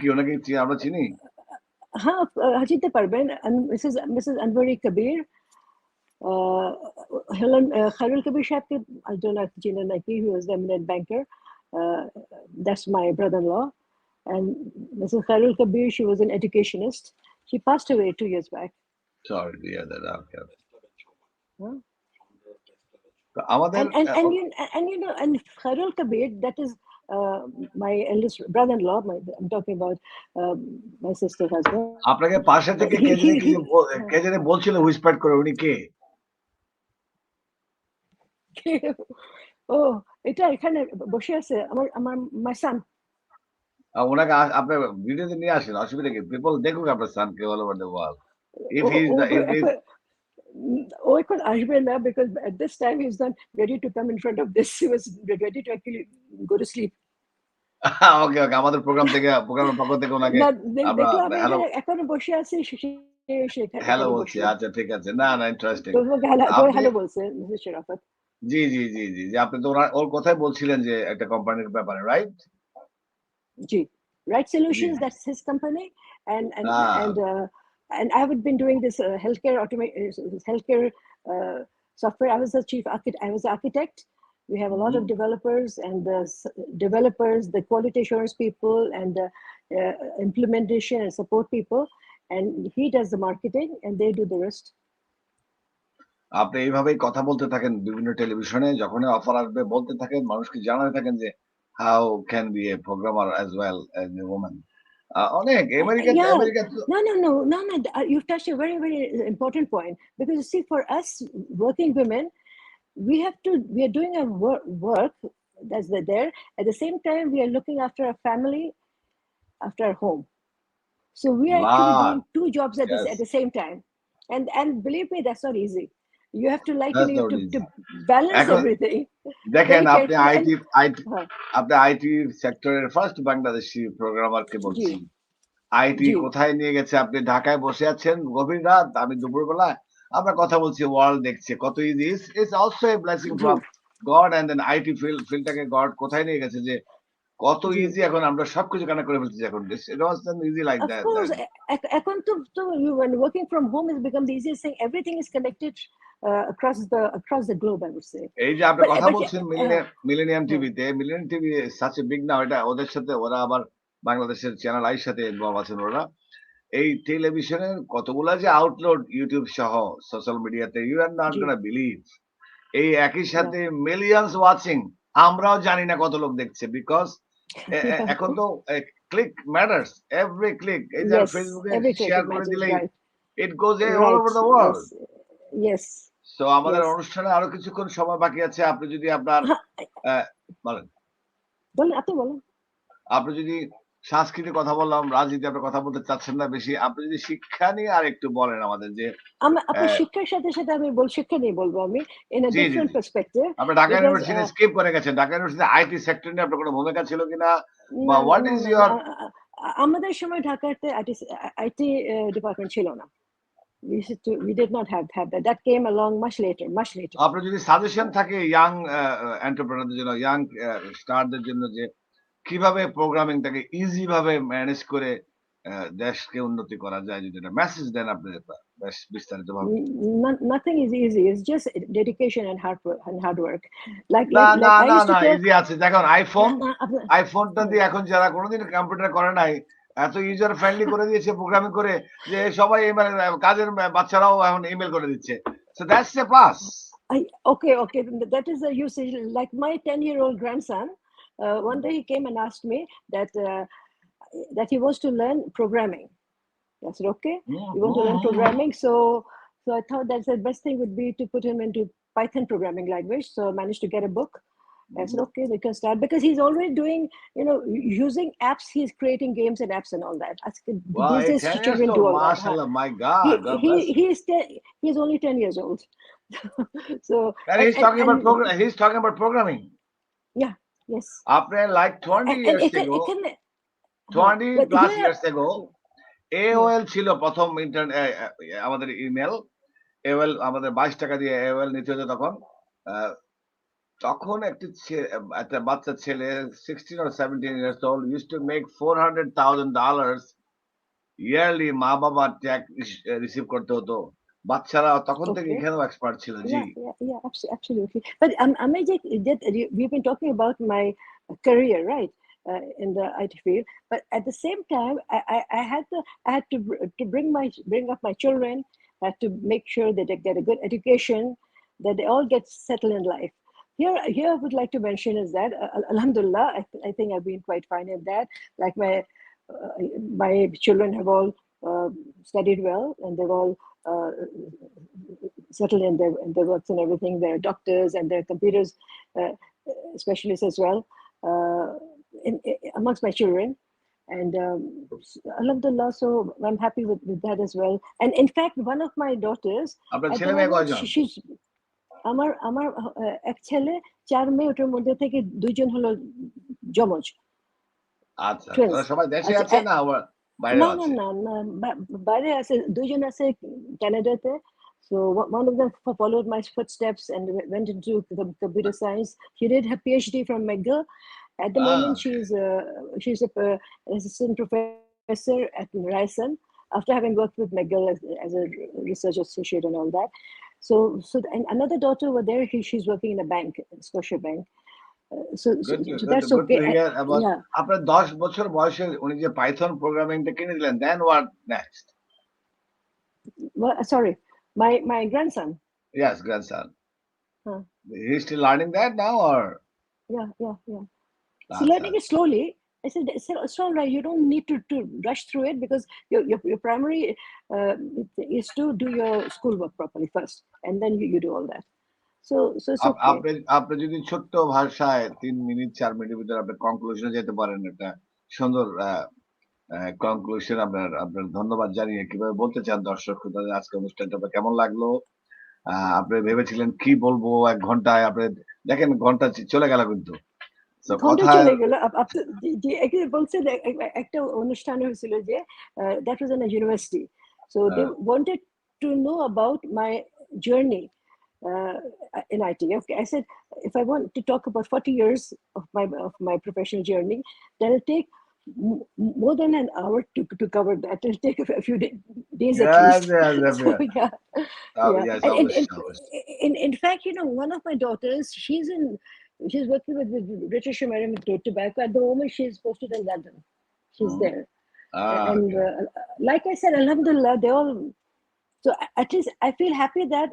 কি? ওনাকে আমরা চিনি? হ্যাঁ, চিনতে পারবেন, মিসেস আনভারি কবির, Helen Khairul Kabir সাহেবকে I don't know if you know, like he was the eminent banker. That's my brother-in-law. And Mrs. Khairul Kabir, she was an educationist. She passed away 2 years back. Sorry to hear that. Okay. Huh? আমাদের and Khairul Kabir, that is my eldest brother-in-law. I'm talking about my sister's husband. আপনাকে পাশে থেকে কে জানে বলছিল Whisper করে, উনি কে? ও, এটা এখানে বসে আছে আমার my son. ওনাকে আপনি ভিডিওতে নিয়ে আসেন, অসুবিধা কি? পিপল দেখুক আপনার সানকে all over the world. If এখন আসবে না, because at this time he's not ready to come in front of this. He was ready to actually go to sleep. ওকে, ওকে, আমাদের প্রোগ্রামের পক্ষ থেকে ওনাকে না আমরা দেখলাম আমি হ্যালো এখানে এখনো বসে আছি হ্যালো এখানে বলছি। বসলো। আচ্ছা, ঠিক আছে। না, না, ইন্টারেস্টিং। তোমাকে আপনি হ্যালো বলছে মিসেস শরাফত। জি, জি, জি, জি, জি। আপনি তো ওর কথাই বলছিলেন যে একটা কোম্পানির ব্যাপারে, right? G. Right G, Solutions, G. that's his company, and and a and uh, and I have been doing this healthcare software. I was the I was the architect. We have a lot hmm. of developers and the developers, the quality assurance people, and the implementation and support people. And he does the marketing, and they do the rest. আপনি এইভাবেই কথা বলতে থাকেন বিভিন্ন টেলিভিশনে। যখনই offer আসবে বলতে থাকেন, মানুষকে জানাতে থাকেন যে how can B A programmer as well as a woman. অনেক Yeah, আমেরিকা তো no. You've touched a very, very important point, because you see, for us working women, we are doing our work that's there. At the same time, we are looking after our family, after our home. So we are actually lot. doing two jobs Yes, at the same time. And believe me, that's not easy. You have to, like, that's you have not to easy. balance এখন everything দেখেন very আপনি carefully. And uh, IT সেক্টরের first Bangladeshi প্রোগ্রামারকে বলছি। G, IT G. কোথায় নিয়ে গেছে? আপনি ঢাকায় বসে আছেন গভীর রাত, আমি দুপুরবেলা। আমরা কথা বলছি, ওয়ার্ল্ড দেখছে কত easy. It's also a blessing G, from God and then IT ফিল্ডটাকে গড কোথায় নিয়ে গেছে যে কত G. ইজি এখন আমরা সবকিছু কানেক্ট করে ফেলতেছি এখন। It was not easy like Of that course, then. you, when working from home has become the easiest thing. Everything is connected across the globe, I would say. এই যে আপনি But কথা but বলছেন uh, Millennium uh, টিভিতে, Millennium TV such a big now, এটা ওদের সাথে ওরা আবার বাংলাদেশের চ্যানেল আইর সাথে ইনভলভ আছেন ওরা। এই টেলিভিশনের কতগুলা যে আউটলোড ইউটিউব সহ সোশ্যাল মিডিয়াতে, you are not G, gonna believe. এই একই yeah, সাথে মিলিয়নস ওয়াচিং। আমরাও জানি না কত লোক দেখছে বিকজ yeah. এখন তো ক্লিক ম্যাটার্স, এভরি ক্লিক। এই যে Yes, ফেসবুকে every click শেয়ার it করে matters, দিলেই right? It goes all Right. Over the world. Yes, yes, so আমাদের yes. অনুষ্ঠানে আরো কিছুক্ষণ সময় বাকি আছে। আপনি যদি আপনার হ্যাঁ, বলেন, বলেন, আপনি বলেন। আপনি যদি সাংস্কৃতিক কথা বললাম, রাজনীতি আপনি কথা বলতে চাচ্ছেন না বেশি। আপনি যদি শিক্ষা নিয়ে আরেকটু বলেন আমাদের যে আপনার আহ, শিক্ষার সাথে সাথে আমি শিক্ষা নিয়ে বলবো আমি, in a G, G, different G. perspective, আপনি ঢাকা because ইউনিভার্সিটি স্কিপ করে গেছেন। ঢাকা ইউনিভার্সিটি আইটি সেক্টর নিয়ে আপনার কোনো ভূমিকা ছিল কিনা? বা না, না, হোয়াট না, ইজ না, না, ইউর আমাদের সময় ঢাকাতে আইটি ডিপার্টমেন্ট ছিল না। We did not have that. That came along much later, much later. আপনার যদি সাজেশন থাকে ইয়াং এন্টারপ্রেনারদের জন্য, ইয়াং স্টারদের জন্য যে কিভাবে প্রোগ্রামিংটাকে ইজি ভাবে ম্যানেজ করে দেশকে উন্নতি করা যায়, যদি একটা মেসেজ দেন আপনি এটা বেশ বিস্তারিত ভাবে। Nothing is easy. It's just dedication and hard work. না, না, Like I না, used to না, tell. ইজি আছে। দেখুন আইফোনটা হুম, দিয়ে এখন যারা কোনোদিন কম্পিউটার করে নাই, এত ইউজার ফ্রেন্ডলি করে দিয়েছে প্রোগ্রামিং করে যে সবাই মানে কাজের বাচ্চারাও এখন ইমেইল করে দিচ্ছে। So that's a plus. okay. That is a usage. Like my 10-year-old grandson, one day he came and asked me that he wants to learn programming. I said, okay, you want to learn programming? So I thought that the best thing would be to put him into Python programming language. So I managed to get a book. I said, okay, we can start, because he's already doing, using apps. He's creating games and apps and all that. Wow, These days, 10 years children do old, all that. Huh? mashallah, my God, God bless him. He's only 10 years old. So And he's talking about programming. yeah, yes. After like 20 And years it ago, can, 20 but plus here, years ago, AOL ছিল প্রথম আমাদের email. AOL আমাদের 22 টাকা দিয়ে AOL নিতে হতো তখন। আহ, তখন একটা বাচ্চা ছেলে 16 or 17 years old used to make $400,000 yearly, মা বাবার ট্যাক্স রিসিভ করতে হতো। বাচ্চারা তখন থেকে okay. এখানেও এক্সপার্ট ছিল। জি, Yeah, absolutely. But Amajit, we've been talking about my career, right, in the IT field. But at the same time, I had to bring up my children. I had to make sure that they get a good education, that they all get settled in life. Here I would like to mention is that, Alhamdulillah, I think I've been quite fine at that. Like my children have all studied well, and they're all settled in their works and everything. They're doctors and they're computers specialists as well, amongst my children. And Alhamdulillah, so I'm happy with that as well. And in fact, one of my daughters আপনার at the ছেলে মেয়ে moment, কয়জন? she's আমার এক ছেলে 4 মেয়ে, ওটার মধ্যে থেকে 2জন হলো যমজ। আচ্ছা, twins. ওরা সবাই দেশে আচ্ছা, আছে না বাইরেও না আছে? বাইরে আছে, দুইজন আছে ক্যানাডাতে. So one of them followed my footsteps and went into the computer science. She did her PhD from McGill. At the moment, Okay. she's an assistant professor at Ryerson after having worked with McGill as a research associate and all that. And another daughter over there, she's working in a bank, Scotia Bank. So that's Good to okay. hear about. Yeah. আপনার 10 বছর বয়সে উনি যে Python প্রোগ্রামিংটা কিনে দিলেন, then what next? Well, sorry, my grandson. Yes, grandson. Huh. He's still learning that now, or? Yeah. So আচ্ছা, learning it slowly. I said, it's all right. You don't need to rush through it because your primary is to do your schoolwork properly first, and then you do all that. So it's okay. আপনি যদি ছোট্ট ভাষায় 3 minute 4 মিনিটের ভিতরে আপনি কনক্লুশনে যেতে পারেন, একটা সুন্দর কনক্লুশন আপনার ধন্যবাদ জানিয়ে কিভাবে বলতে চান দর্শক শ্রোতাদের আজকে অনুষ্ঠানটা আপনার কেমন লাগলো? আপনি ভেবেছিলেন কি বলবো 1 ঘন্টায়, আপনি দেখেন ঘন্টা চলে গেল কিন্তু। So ঘন্টা কথা চলে গেল। যে বলছেন একটা অনুষ্ঠান হয়েছিল যে that was in a university. So they wanted to know about my journey in IT. Okay, I said if I want to talk about 40 years of my professional journey, then it'll take more than an hour to cover that. It'll take a few days at least. So yeah. Yes, In fact, one of my daughters, she's working with British American Tobacco. At the moment, she's posted in London. She's there. And like I said, alhamdulillah, they all. So at least I feel happy that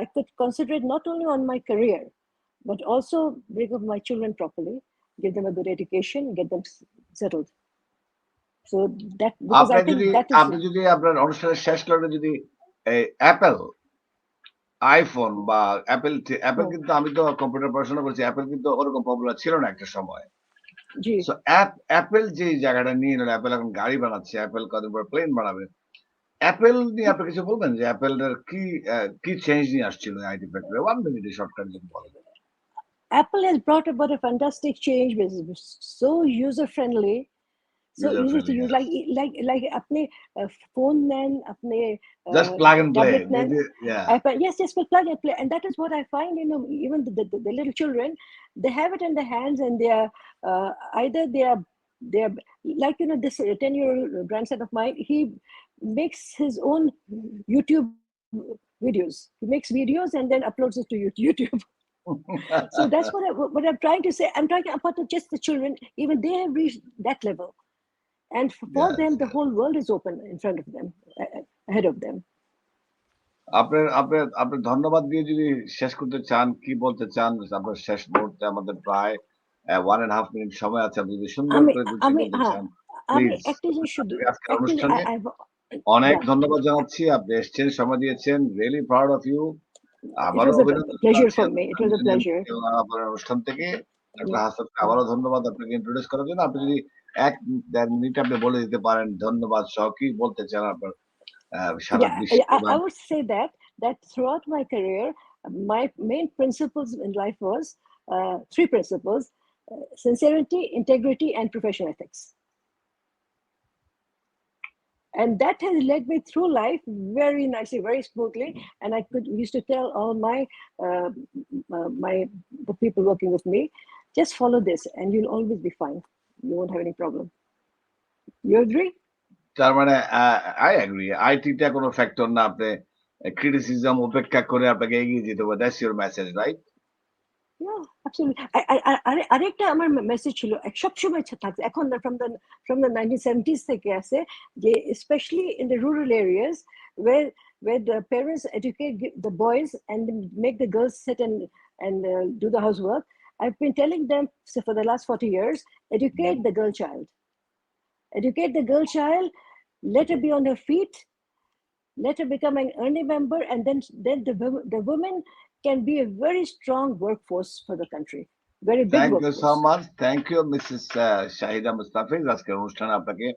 I could concentrate not only on my career, but also bring up my children properly, give them a good education, get them settled. So that, because I think that is. আপনি যদি আপনার অনুষ্ঠানের শেষ করে যদি Apple iPhone বা Apple কিন্তু, আমি তো কম্পিউটার পড়াশোনা করছি, অ্যাপেল কিন্তু ওরকম পপুলার ছিল না একটা সময়। সো অ্যাপেল যে জায়গাটা নিয়ে নিল, অ্যাপেল এখন গাড়ি বানাচ্ছে, অ্যাপেল কদিন পর প্লেন বানাবে। অ্যাপেল নিয়ে আপনি কিছু বলবেন যে অ্যাপেলের কি চেঞ্জ নিয়ে আসছিল আইটি ফ্যাক্টরি? 1 মিনিটে শর্টকাট যদি বলেন। Apple has brought about a fantastic change, which is so user friendly. So easy to use, like apne phone nan, apne just plug and play. iPad, yes, just plug and play, and that is what I find. Even the little children, they have it in their hands, and they are either they are like this 10-year-old grandson of mine. He makes his own YouTube videos. He makes videos and then uploads it to YouTube. So that's what I'm trying to say. I'm trying to apart to just the children, even they have reached that level. And for them, the whole world is open in front of them, ahead of them. আপনার ধন্যবাদ দিয়ে যদি শেষ করতে চান, কি বলতে চান? আপনার শেষ মুহূর্তে আমাদের প্রায় 1.5 মিনিট সময় আছে, আপনি যদি সুন্দর করে কিছু বলতে চান, প্লিজ। অনুষ্ঠানে অনেক ধন্যবাদ জানাচ্ছি, আপনি এসেছেন, সময় দিয়েছেন, রিয়েলি প্রাউড অফ ইউ। আবারও অনুষ্ঠান থেকে একটা আবারও ধন্যবাদ আপনাকে ইন্ট্রোডিউস করার জন্য। আপনি যদি 1-1.5 মিনিট আপনি বলে দিতে পারেন ধন্যবাদ সহ কি বলতে চান আপনার সারা বিশ্বে? I would say that throughout my career, my main principles in life was 3 principles: sincerity, integrity, and professional ethics. And that has led me through life very nicely, very smoothly. And I used to tell all the people working with me, just follow this and you'll always be fine. You won't have any problem. You agree? তার মানে I agree. আইটিটা কোনো factor না, আপনি criticism উপেক্ষা করে আপনাকে এগিয়ে যেতে হবে। That's your message, right? Yeah, absolutely. আরেকটা আমার মেসেজ ছিল, সবসময় থাকছে এখন from the 1970s থেকে আছে, যে especially in the rural areas where the parents educate the boys and make the girls sit and do the housework. I've been telling them for the last 40 years, educate the girl child. Educate the girl child, let her be on her feet, let her become an earning member, and then the women can be a very strong workforce for the country. Very big workforce. Thank you so much. Thank you, Mrs. Shahida Mustafiz. আজকের অনুষ্ঠানে আপনাকে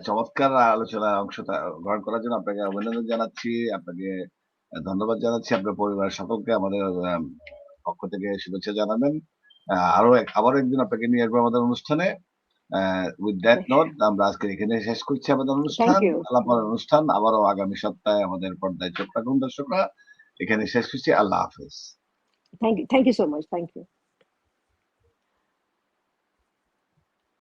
চমৎকার আলোচনায় অংশগ্রহণ করার জন্য আপনাকে অভিনন্দন জানাচ্ছি, আপনাকে ধন্যবাদ জানাচ্ছি। আপনার পরিবারের সকলকে আমাদের পক্ষ থেকে শুভেচ্ছা জানাবেন। আবারও একদিন আপনাকে নিয়ে আসবো আমাদের অনুষ্ঠানে। উইথ দ্যাট নোট আমরা আজকে এখানে শেষ করছি আমাদের অনুষ্ঠান। Thank you. আলাপন অনুষ্ঠান আবারও আগামী সপ্তাহে আমাদের পর্দায় চোখ রাখুন দর্শকরা। এখানে শেষ করছি। আল্লাহ হাফেজ। Thank you so much. Thank you.